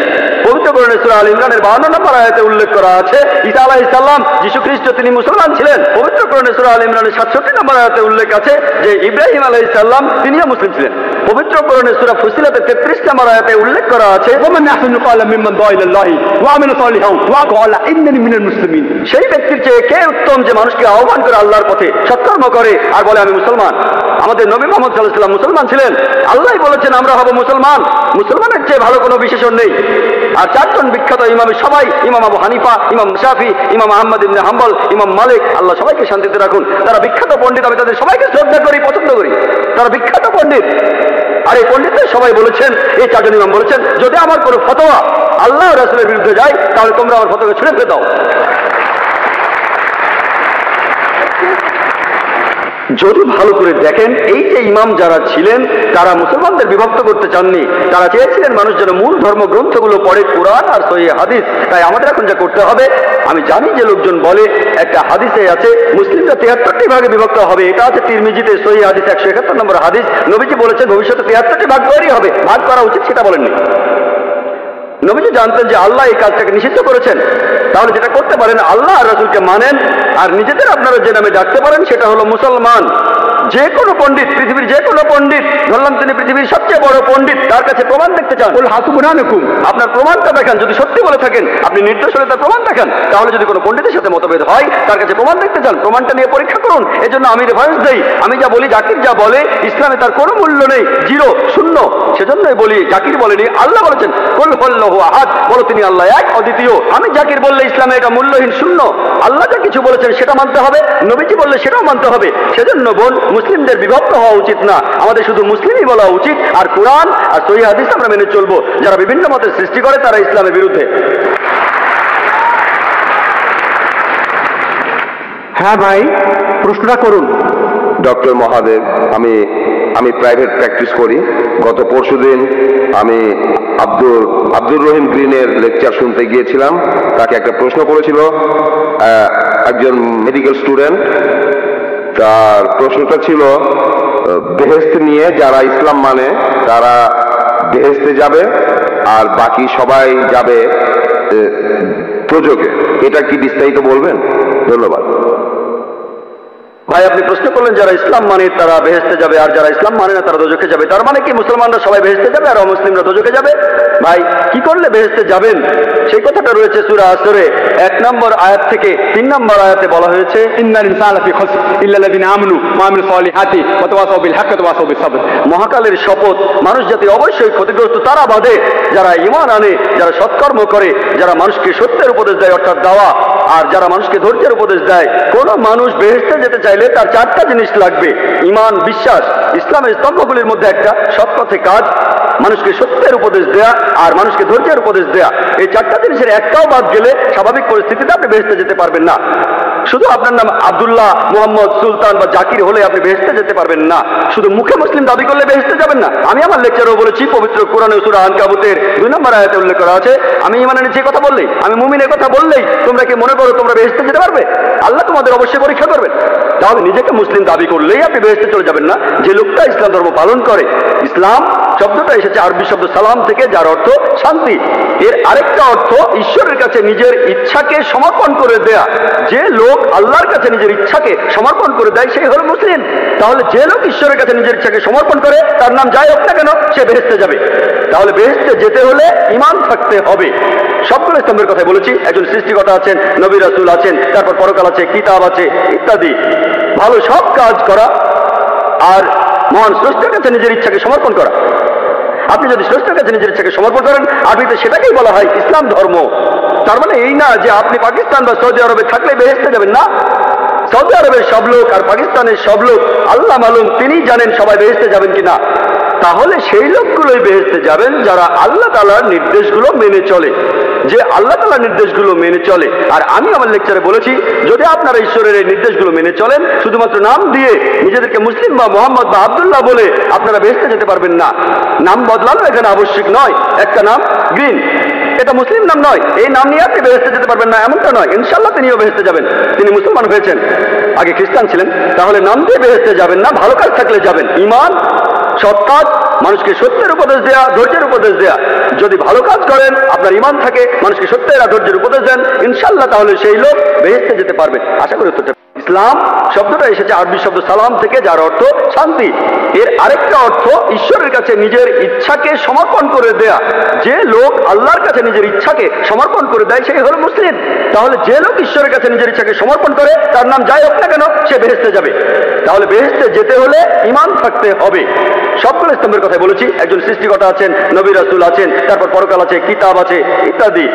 পবিত্র কোরআনে সূরা আল ইমরানের 52 নম্বর আয়াতে উল্লেখ করা আছে ঈসা আলাইহিস সালাম, যীশু খ্রিস্ট তিনি মুসলমান ছিলেন। পবিত্র কোরআনে সূরা আল ইমরানের 67 নম্বর আয়াতে উল্লেখ আছে যে ইব্রাহিম আলাইহিস সালাম তিনিও মুসলিম ছিলেন। পবিত্র কোরআনে সূরা ফুসিলাতে 33 নম্বর আয়াতে উল্লেখ করা আছে, ومن أحسن قولا ممن دعا إلى الله وعمل صالحا وقال إنني من المسلمين। সেই ব্যক্তির চেয়ে কে উত্তম যে মানুষকে আহ্বান করে আল্লাহর পথে, সৎকর্ম করে আর বলে আমি মুসলমান। আমাদের নবী মুহাম্মদ সাল্লাল্লাহু আলাইহি ওয়াসাল্লাম মুসলমান ছিলেন, আল্লাহই বলেছেন আমরা হব মুসলমান। মুসলমানের চেয়ে ভালো কোনো বিশেষণ নেই। আর চারজন বিখ্যাত ইমামের সবাই, ইমাম আবু হানিফা, ইমাম শাফি, ইমাম আহমদ ইবনে হাম্বল, ইমাম মালিক, আল্লাহ সবাইকে শান্তিতে রাখুন, তারা বিখ্যাত পণ্ডিত। আমি তাদের সবাইকে শ্রদ্ধা করি, পছন্দ করি, তারা বিখ্যাত পণ্ডিত। আর এই পণ্ডিতদের সবাই বলেছেন, এই চারজন ইমাম বলেছেন, যদি আমার কোনো ফতোয়া আল্লাহ রাসূলের বিরুদ্ধে যায় তাহলে তোমরা আমার ফতোয়াকে ছুঁড়ে ফেলে দাও। যদি ভালো করে দেখেন, এই যে ইমাম যারা ছিলেন তারা মুসলমানদের বিভক্ত করতে চাননি, তারা চেয়েছিলেন মানুষ যেন মূল ধর্মগ্রন্থগুলো পড়ে, কোরআন আর সহিহ হাদিস। তাই আমাদের এখন যা করতে হবে, আমি জানি যে লোকজন বলে একটা হাদিসে আছে মুসলিমরা 73টি ভাগে বিভক্ত হবে, এটা আছে তিরমিজিতে সহিহ হাদিস 171 নম্বর হাদিস। নবীজি বলেছেন ভবিষ্যতে 73টি ভাগ তৈরি হবে, ভাগ করা উচিত সেটা বলেননি। নবীজি জানতেন যে আল্লাহ এই কাজটাকে নিষিদ্ধ করেছেন, তাহলে যেটা করতে পারেন আল্লাহ আর রাসূলকে মানেন আর নিজেদের আপনারা যে নামে ডাকতে পারেন সেটা হলো মুসলমান। যে কোনো পণ্ডিত, পৃথিবীর যে কোনো পণ্ডিত, ধরলাম তিনি পৃথিবীর সবচেয়ে বড় পণ্ডিত, তার কাছে প্রমাণ দেখতে চান, আপনার প্রমাণটা দেখান। যদি সত্যি বলে থাকেন, আপনি নির্দোষ হলে তার প্রমাণ দেখান। তাহলে যদি কোনো পণ্ডিতের সাথে মতভেদ হয়, তার কাছে প্রমাণ দেখতে চান, প্রমাণটা নিয়ে পরীক্ষা করুন। এজন্য আমি রেফারেন্স দেই, আমি যা বলি জাকির যা বলে ইসলামে তার কোনো মূল্য নেই, জিরো, শূন্য। সেজন্যই বলি জাকির বলেনি, আল্লাহ বলেছেন কুল হুয়াল্লাহু আহাদ, বলো তিনি আল্লাহ এক অদ্বিতীয়। আমি জাকির বললে ইসলামে এটা মূল্যহীন, শূন্য। আল্লাহ যা কিছু বলেছেন সেটা মানতে হবে, নবীজি বললে সেটাও মানতে হবে। সেজন্য বল মুসলিমদের বিভক্ত হওয়া উচিত না, আমাদের শুধু মুসলিমই বলা উচিত, আর কোরআন আর সহিহ হাদিস আমরা মেনে চলবো। যারা বিভিন্ন মতের সৃষ্টি করে তারা ইসলামের বিরুদ্ধে। হ্যাঁ ভাই, প্রশ্নটা করুন। ডক্টর মহাদেব, আমি প্রাইভেট প্র্যাকটিস করি। গত পরশুদিন আমি আব্দুর রহিম গ্রিনের লেকচার শুনতে গিয়েছিলাম। তাকে একটা প্রশ্ন করেছিল একজন মেডিকেল স্টুডেন্ট। তার প্রশ্নটা ছিল বেহেশত নিয়ে, যারা ইসলাম মানে তারা বেহেশতে যাবে আর বাকি সবাই যাবে প্রযোগে। এটা কি বিস্তারিত বলবেন? ধন্যবাদ। ভাই আপনি প্রশ্ন করলেন যারা ইসলাম মানে তারা বেহেশতে যাবে আর যারা ইসলাম মানে না তারা দোজখে যাবে, তার মানে কি মুসলমানরা সবাই বেহেশতে যাবে আর অমুসলিমরা দোজখে যাবে? ভাই কি করলে বেহেশতে যাবেন সেই কথাটা রয়েছে সূরা আসরে 1 নম্বর আয়াত থেকে 3 নম্বর আয়াতে বলা হয়েছে, ইন্নাল ইনসানা ফি খুসর ইল্লাল্লাযিনা আমানু ওয়া আমিলুস সালিহাতি ওয়া তাওয়াসাউ বিল হাক্কি ওয়া তাওয়াসাউ বিস সাবর। মহাকালের শপথ, মানুষ জাতি অবশ্যই ক্ষতিগ্রস্ত তারা বাদে যারা ঈমান আনে, যারা সৎকর্ম করে, যারা মানুষকে সত্যের উপদেশ দেয় অর্থাৎ দাওয়া, আর যারা মানুষকে ধৈর্যের উপদেশ দেয়। কোন মানুষ বেহেশতে যেতে চাইলে তার 4টা জিনিস লাগবে, ঈমান, বিশ্বাস। ইসলামের স্তম্ভগুলির মধ্যে একটা সৎ পথে কাজ, মানুষকে সত্যের উপদেশ দেয়া আর মানুষকে ধৈর্যের উপদেশ দেয়া। এই 4টা জিনিসের একটাও বাদ গেলে স্বাভাবিক পরিস্থিতিতে আপনি বেহেশতে যেতে পারবেন না। শুধু আপনার নাম আব্দুল্লাহ, মোহাম্মদ, সুলতান বা জাকির হলে আপনি বেহেশতে যেতে পারবেন না। শুধু মুখে মুসলিম দাবি করলে বেহেশতে যাবেন না। আমি আমার লেকচারেও বলেছি, পবিত্র কোরআনে সূরা আনকাবুতের 2 নম্বর আয়াতে উল্লেখ করা আছে, আমি ঈমান এনেছি কথা বললেই, আমি মুমিনের কথা বললেই তোমরা কি মনে করো তোমরা বেহেশতে যেতে পারবে? আল্লাহ তোমাদের অবশ্যই পরীক্ষা করবেন। তাহলে নিজেকে মুসলিম দাবি করলেই আপনি বেহেশতে চলে যাবেন না। যে লোকটা ইসলাম ধর্ম পালন করে, ইসলাম শব্দটা এসেছে আরবি শব্দ সালাম থেকে, যার অর্থ শান্তি। এর আরেকটা অর্থ ঈশ্বরের কাছে নিজের ইচ্ছাকে সমর্পণ করে দেয়া। যে লোক আল্লাহর কাছে নিজের ইচ্ছাকে সমর্পণ করে দেয় সেই হলো মুসলিম। তাহলে যে লোক ঈশ্বরের কাছে নিজের ইচ্ছাকে সমর্পণ করে, তার নাম যাই হোক না কেন, সে বেহেশতে যাবে। তাহলে বেহেশতে যেতে হলে ঈমান থাকতে হবে। সবগুলো স্তম্ভের কথাই বলেছি। একজন সৃষ্টিকর্তা আছেন, নবী রাসূল আছেন, তারপর পরকাল আছে, কিতাব আছে ইত্যাদি। ভালো সব কাজ করা আর মহান স্রষ্টার কাছে নিজের ইচ্ছাকে সমর্পণ করা। আপনি যদি স্রষ্টার কাছে নিজের ইচ্ছাকে সমর্পণ করেন, আরবিতে সেটাকেই বলা হয় ইসলাম ধর্ম। তার মানে এই না যে আপনি পাকিস্তান বা সৌদি আরবে থাকলে বেহেশতে যাবেন না। সৌদি আরবের সব লোক আর পাকিস্তানের সব লোক আল্লাহ মালুম, তিনি জানেন সবাই বেহেশতে যাবেন কিনা। তাহলে সেই লোকগুলোই বেহেশতে যাবেন যারা আল্লাহ তাআলার নির্দেশগুলো মেনে চলে, যে আল্লাহ তাআলার নির্দেশগুলো মেনে চলে। আর আমি আমার লেকচারে বলেছি, যদি আপনারা ঈশ্বরের এই নির্দেশগুলো মেনে চলেন, শুধুমাত্র নাম দিয়ে নিজেদেরকে মুসলিম বা মোহাম্মদ বা আব্দুল্লাহ বলে আপনারা বেহেশতে যেতে পারবেন না। নাম বদলানো এখানে আবশ্যক নয়। একটা নাম গ্রিন, এটা মুসলিম নাম নয়, এই নাম নিয়ে আপনি বেহেশতে যেতে পারবেন না এমনটা নয়। ইনশাআল্লাহ তিনিও বেহেশতে যাবেন, তিনি মুসলমান হয়েছেন, আগে খ্রিস্টান ছিলেন। তাহলে নাম দিয়ে বেহেশতে যাবেন না, ভালো কাজ থাকলে যাবেন। ঈমান, সৎ কাজ, মানুষকে সত্যের উপদেশ দেয়া, ধৈর্যের উপদেশ দেয়া। যদি ভালো কাজ করেন, আপনার ঈমান থাকে, মানুষকে সত্যের আর ধৈর্যের উপদেশ দেন, ইনশাআল্লাহ তাহলে সেই লোক বেহেশতে যেতে পারবেন। আশা করি উত্তরটা ইসলাম শব্দটা এসেছে আরবি শব্দ সালাম থেকে, যার অর্থ শান্তি। এর আরেকটা অর্থ ঈশ্বরের কাছে নিজের ইচ্ছাকে সমর্পণ করে দেয়া। যে লোক আল্লাহর কাছে নিজের ইচ্ছাকে সমর্পণ করে দেয় সেই হলো মুসলিম। তাহলে যে লোক ঈশ্বরের কাছে নিজের ইচ্ছাকে সমর্পণ করে, তার নাম যাই হোক না কেন, সে বেহেশতে যাবে। তাহলে বেহেশতে যেতে হলে ঈমান থাকতে হবে। সবগুলো ইসলামের কথাই বলেছি। একজন সৃষ্টিকর্তা আছেন, নবী রাসূল আছেন, তারপর পরকাল আছে, কিতাব আছে ইত্যাদি।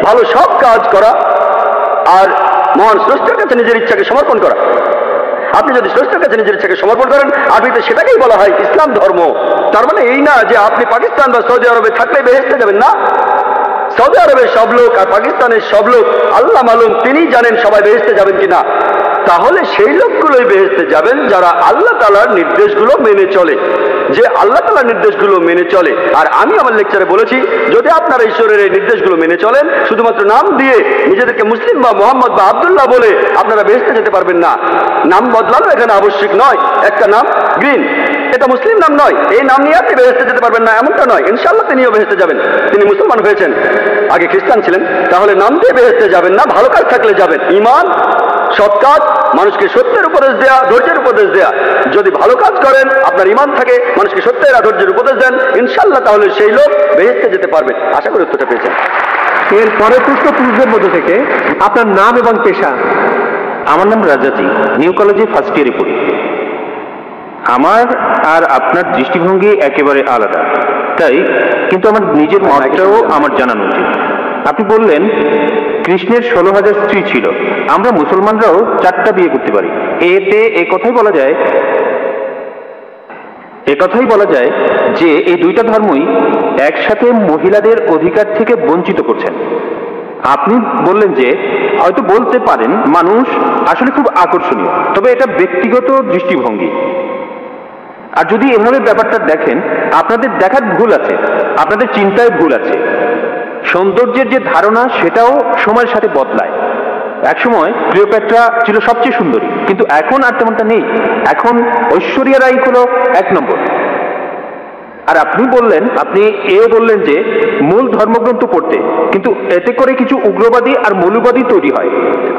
ভালো সব কাজ করা আর মহান স্রষ্টার কাছে নিজের ইচ্ছাকে সমর্পণ করা। আপনি যদি স্রষ্টার কাছে নিজের ইচ্ছাকে সমর্পণ করেন, আরবিতে সেটাকেই বলা হয় ইসলাম ধর্ম। তার মানে এই না যে আপনি পাকিস্তান বা সৌদি আরবে থাকলে বেহেশতে যাবেন, না। সৌদি আরবের সব লোক আর পাকিস্তানের সব লোক আল্লাহ মালুম, তিনি জানেন সবাই বেহেশতে যাবেন কিনা। তাহলে সেই লোকগুলোই বেহেশতে যাবেন যারা আল্লাহ তাআলার নির্দেশগুলো মেনে চলে, যে আল্লাহ তাআলার নির্দেশগুলো মেনে চলে। আর আমি আমার লেকচারে বলেছি, যদি আপনারা ঈশ্বরের এই নির্দেশগুলো মেনে চলেন, শুধুমাত্র নাম দিয়ে নিজেদেরকে মুসলিম বা মোহাম্মদ বা আব্দুল্লাহ বলে আপনারা বেহেশতে যেতে পারবেন না। নাম বদলানো এখানে আবশ্যিক নয়। একটা নাম গ্রিন, এটা মুসলিম নাম নয়, এই নাম নিয়ে আপনি বেহেশতে যেতে পারবেন না এমনটা নয়। ইনশাআল্লাহ তিনিও বেহেশতে যাবেন, তিনি মুসলমান হয়েছেন, আগে খ্রিস্টান ছিলেন। তাহলে নাম দিয়ে বেহেশতে যাবেন না, ভালো কাজ থাকলে যাবেন। ঈমান, সৎ কাজ, মানুষকে সত্যের উপদেশ দেয়া, ধৈর্যের উপদেশ দেয়া। যদি ভালো কাজ করেন, আপনার ঈমান থাকে, মানুষকে সত্যের আর ধৈর্যের উপদেশ দেন, ইনশাআল্লাহ তাহলে সেই লোক বেহেশতে যেতে পারবে। আশা করি উত্তরটা পেয়েছেন। এর পরের প্রশ্ন পুরুষদের মধ্যে থেকে, আপনার নাম এবং পেশা। আমার নাম রাজাজি, নিউ কলেজে ফার্স্ট ইয়ারে পড়ি। আমার আর আপনার দৃষ্টিভঙ্গি একেবারে আলাদা, তাই কিন্তু আমার নিজের মতটাও আমার জানানো উচিত। আপনি বললেন কৃষ্ণের 16,000 স্ত্রী ছিল, আমরা মুসলমানরাও 4টা বিয়ে করতে পারি। এতে একথাই বলা যায় যে এই দুইটা ধর্মই একসাথে মহিলাদের অধিকার থেকে বঞ্চিত করছেন। আপনি বললেন যে হয়তো বলতে পারেন মানুষ আসলে খুব আকর্ষণীয়, তবে এটা ব্যক্তিগত দৃষ্টিভঙ্গি। আর যদি এভাবে ব্যাপারটা দেখেন, আপনাদের দেখার ভুল আছে, আপনাদের চিন্তায় ভুল আছে। সৌন্দর্যের যে ধারণা সেটাও সময়ের সাথে বদলায়। একসময় ক্লিওপেট্রা ছিল সবচেয়ে সুন্দরী, কিন্তু এখন আর তেমনটা নেই। এখন ঐশ্বরিয়া রাই হলো 1 নম্বর। আর আপনি এও বললেন যে মূল ধর্মগ্রন্থ পড়তে, কিন্তু এতে করে কিছু উগ্রবাদী আর মৌলবাদী তৈরি হয়।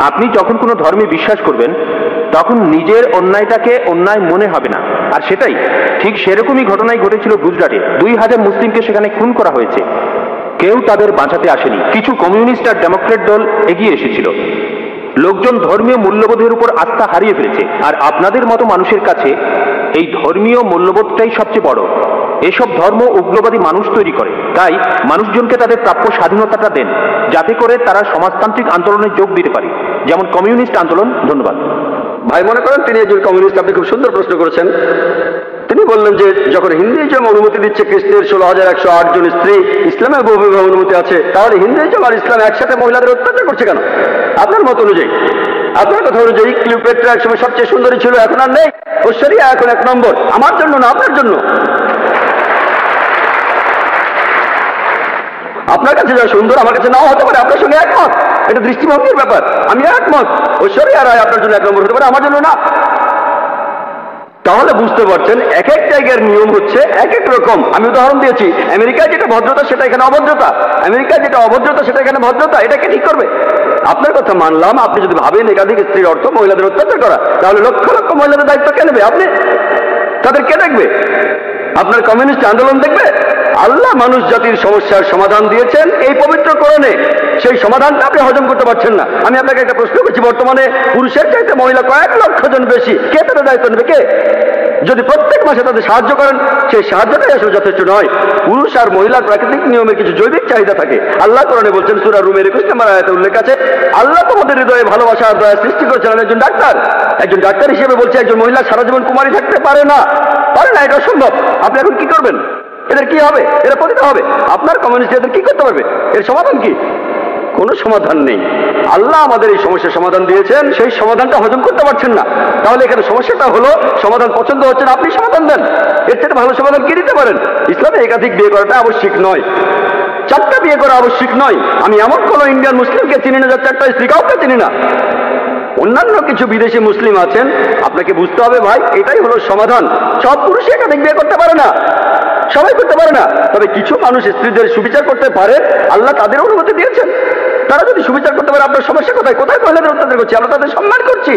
আপনি যখন কোনো ধর্মে বিশ্বাস করবেন, তখন নিজের অন্যায়টাকে অন্যায় মনে হবে না। আর সেটাই ঠিক সেরকমই ঘটনাই ঘটেছিল গুজরাটে। 2000 মুসলিমকে সেখানে খুন করা হয়েছে, কেউ তাদের বাঁচাতে আসেনি। কিছু কমিউনিস্ট আর ডেমোক্রেট দল এগিয়ে এসেছিল। লোকজন ধর্মীয় মূল্যবোধের উপর আস্থা হারিয়ে ফেলেছে, আর আপনাদের মতো মানুষের কাছে এই ধর্মীয় মূল্যবোধটাই সবচেয়ে বড়। এসব ধর্ম উগ্রবাদী মানুষ তৈরি করে। তাই মানুষজনকে তাদের প্রাপ্য স্বাধীনতাটা দেন, যাতে করে তারা সমাজতান্ত্রিক আন্দোলনে যোগ দিতে পারে, যেমন কমিউনিস্ট আন্দোলন। ধন্যবাদ। ভাই মনে করেন তিনি একজন কমিউনিস্ট। আপনি খুব সুন্দর প্রশ্ন করেছেন। তিনি বললেন যে যখন হিন্দুইজম অনুমতি দিচ্ছে কৃষ্ণের 16,108 জন স্ত্রী, ইসলামের বহু বিবাহ অনুমতি আছে, তাহলে হিন্দুইজম আর ইসলাম একসাথে মহিলাদের অত্যাচার করছে কেন? আপনার মত অনুযায়ী, আপনার কথা অনুযায়ী ক্লিওপেট্রা একসময় সবচেয়ে সুন্দরী ছিল, এখন আর নেই। ঐশ্বরিয়া এখন 1 নম্বর। আমার জন্য না, আপনার জন্য। আপনার কাছে যা সুন্দর আমার কাছে নাও হতে পারে, আপনার সঙ্গে একমত। এটা দৃষ্টিভঙ্গির ব্যাপার। আমি একমত, ঐশ্বরিয়া রায় আপনার জন্য 1 নম্বর হতে পারে, আমার জন্য না। তাহলে বুঝতে পারছেন এক এক জায়গার নিয়ম হচ্ছে এক এক রকম। আমি উদাহরণ দিয়েছি, আমেরিকায় যেটা ভদ্রতা সেটা এখানে অভদ্রতা, আমেরিকায় যেটা অভদ্রতা সেটা এখানে ভদ্রতা। এটাকে ঠিক করবে? আপনার কথা মানলাম। আপনি যদি ভাবেন একাধিক স্ত্রীর অর্থ মহিলাদের অত্যাচার করা, তাহলে লক্ষ লক্ষ মহিলাদের দায়িত্ব কে নেবে? আপনি। তাদের কে দেখবে? আপনার কমিউনিস্ট আন্দোলন দেখবে? আল্লাহ মানুষ জাতির সমস্যার সমাধান দিয়েছেন এই পবিত্র কোরআনে। সেই সমাধানটা আপনি হজম করতে পারছেন না। আমি আপনাকে একটা প্রশ্ন করছি, বর্তমানে পুরুষের চাইতে মহিলা কয়েক লক্ষ জন বেশি, কে তাদের দায়িত্ব নেবে? কে? যদি প্রত্যেক মাসে তাদের সাহায্য করেন, সেই সাহায্যটাই আসলে যথেষ্ট নয়। পুরুষ আর মহিলার প্রাকৃতিক নিয়মে কিছু জৈবিক চাহিদা থাকে। আল্লাহ কোরআনে বলছেন, সূরা রুমের 21 নম্বর আয়াতে উল্লেখ আছে, আল্লাহ তোমাদের হৃদয়ে ভালোবাসা আর দয়া সৃষ্টি করেছেন। আমি একজন ডাক্তার হিসেবে বলছি, একজন মহিলা সারা জীবন কুমারী থাকতে পারে না, এটা অসম্ভব। আপনি এখন কি করবেন? এদের কি হবে? এরা পতিত হবে। আপনার কমিউনিস্ট এদের কি করতে পারবে? এর সমাধান কি? কোনো সমাধান নেই। আল্লাহ আমাদের এই সমস্যার সমাধান দিয়েছেন, সেই সমাধানটা হজম করতে পারছেন না। তাহলে এখানে সমস্যাটা হলো সমাধান পছন্দ হচ্ছে না, আপনি সমাধান দেন। এর থেকে ভালো সমাধান কি দিতে পারেন? ইসলামে একাধিক বিয়ে করাটা আবশ্যিক নয়, 4টা বিয়ে করা আবশ্যিক নয়। আমি এমন কোনো ইন্ডিয়ান মুসলিমকে চিনি না যার 4টা স্ত্রী, কাউকে চিনি না। অন্যান্য কিছু বিদেশি মুসলিম আছেন, আপনাকে বুঝতে হবে ভাই, এটাই হলো সমাধান। সব পুরুষ একাধিক বিয়ে করতে পারে না, সবাই করতে পারে না। তবে কিছু মানুষ স্ত্রীদের সুবিচার করতে পারে, আল্লাহ তাদের অনুমতি দিয়েছেন। তারা যদি সুবিচার করতে পারে, আপনার সমস্যা কোথায়? কোথায় মহিলাদের অত্যাচার করছি? আমরা তাদের সম্মান করছি।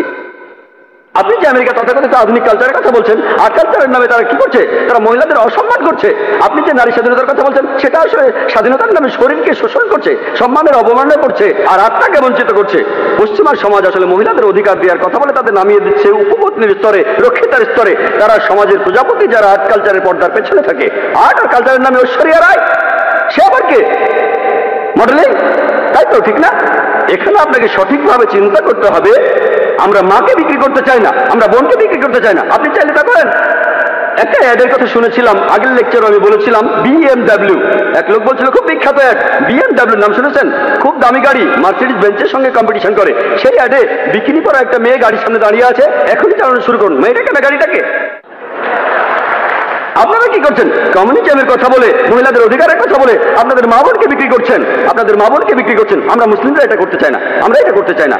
আপনি যে আমেরিকা তথাকথিত আধুনিক কালচারের কথা বলছেন, আর কালচারের নামে তারা কি করছে? তারা মহিলাদের অসম্মান করছে। আপনি যে নারী স্বাধীনতার কথা বলছেন, সেটা আসলে স্বাধীনতার নামে শরীরকে শোষণ করছে, সম্মানের অবমাননা করছে, আর আত্মাকে বঞ্চিত করছে। পশ্চিমার সমাজ আসলে মহিলাদের অধিকার দেওয়ার কথা বলে তাদের নামিয়ে দিচ্ছে উপপত্নীর স্তরে, রক্ষিতার স্তরে। তারা সমাজের প্রজাপতি যারা আর্ট কালচারের পর্দার পেছনে থাকে। আর্ট আর কালচারের নামে ঐশ্বরিয়া রায়, সে আবার কে? মডেলিং, তাই তো, ঠিক না? এখানে আপনাকে সঠিকভাবে চিন্তা করতে হবে। আমরা মাকে বিক্রি করতে চাই না, আমরা বোনকে বিক্রি করতে চাই না। আপনি চাইলে তা করেন। একটা অ্যাডের কথা শুনেছিলাম, আগের লেকচারে আমি বলেছিলাম BMW। এক লোক বলছিল খুব বিখ্যাত অ্যাড, BMW নাম শুনেছেন? খুব দামি গাড়ি, মার্সিডিজ বেঞ্চের সঙ্গে কম্পিটিশন করে। সেই অ্যাডে বিকিনি পরা একটা মেয়ে গাড়ির সামনে দাঁড়িয়ে আছে, এখনই চালানো শুরু করুন। মেয়েটাকে না গাড়িটাকে? আপনারা কি করছেন? কমিউনিজমের কথা বলে, মহিলাদের অধিকারের কথা বলে আপনাদের মা বোনকে বিক্রি করছেন, আপনাদের মা বোনকে বিক্রি করছেন। আমরা মুসলিমরা এটা করতে চাই না, আমরা এটা করতে চাই না।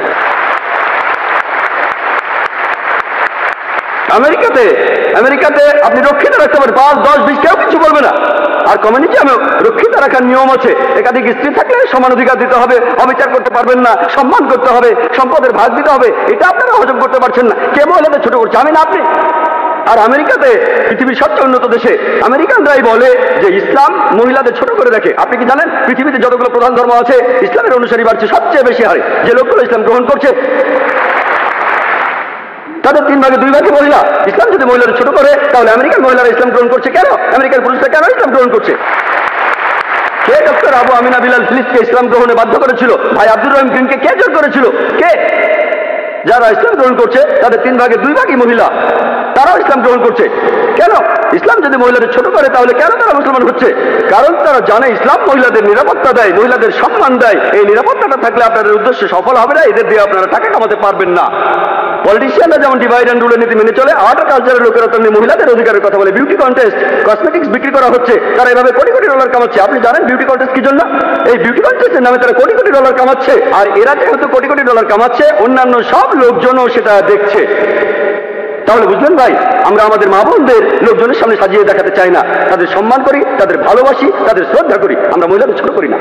আমেরিকাতে আপনি রক্ষিত রাখতে পারেন 5, 10, 20, কেউ কিছু বলবে না। আর কমিউনিজমে রক্ষিত রাখার নিয়ম আছে। একাধিক স্ত্রী থাকলে সমান অধিকার দিতে হবে, অবিচার করতে পারবেন না, সম্মান করতে হবে, সম্পদের ভাগ দিতে হবে। এটা আপনারা হজম করতে পারছেন না। কে মহিলাদের ছোট করছে? আমি না আপনি। আর আমেরিকাতে, পৃথিবীর সবচেয়ে উন্নত দেশে, আমেরিকানরাই বলে যে ইসলাম মহিলাদের ছোট করে দেখে। আপনি কি জানেন পৃথিবীতে যতগুলো প্রধান ধর্ম আছে, ইসলামের অনুসারী বাড়ছে সবচেয়ে বেশি হারে। যে লোকগুলো ইসলাম গ্রহণ করছে তাদের 3 ভাগে 2 ভাগে মহিলা। ইসলাম যদি মহিলাদের ছোট করে, তাহলে আমেরিকান মহিলারা ইসলাম গ্রহণ করছে কেন? আমেরিকার পুরুষরা কেন ইসলাম গ্রহণ করছে? কে ডক্টর আবু আমিনা বিলাল ফিলিসকে ইসলাম গ্রহণে বাধ্য করেছিল? ভাই আব্দুর রহিম গ্রিনকে কে জোর করেছিল? কে? যারা ইসলাম গ্রহণ করছে তাদের 3 ভাগে 2 ভাগই মহিলা, তারাও ইসলাম গ্রহণ করছে। কেন? ইসলাম যদি মহিলাদের ছোট করে, তাহলে কেন তারা মুসলমান হচ্ছে? কারণ তারা জানে ইসলাম মহিলাদের নিরাপত্তা দেয়, মহিলাদের সম্মান দেয়। এই নিরাপত্তাটা থাকলে আপনাদের উদ্দেশ্য সফল হবে না, এদের দিয়ে আপনারা টাকা কামাতে পারবেন না। পলিটিশিয়ানরা যেমন ডিভাইড অ্যান্ড রুলের নীতি মেনে চলে, আর্ট আর কালচারের লোকেরা তেমনি মহিলাদের অধিকারের কথা বলে। বিউটি কন্টেস্ট, কসমেটিক্স বিক্রি করা হচ্ছে, তারা এভাবে কোটি কোটি ডলার কামাচ্ছে। আপনি জানেন বিউটি কন্টেস্ট কি জন্য? এই বিউটি কন্টেস্টের নামে তারা কোটি কোটি ডলার কামাচ্ছে। আর এরা যেহেতু কোটি কোটি ডলার কামাচ্ছে, অন্যান্য সব লোকজনও সেটা দেখছে। তাহলে বুঝলেন ভাই, আমরা আমাদের মা বোনদের লোকজনের সামনে সাজিয়ে দেখাতে চাই না। তাদের সম্মান করি, তাদের ভালোবাসি, তাদের শ্রদ্ধা করি। আমরা মহিলাদের ছোট করি না।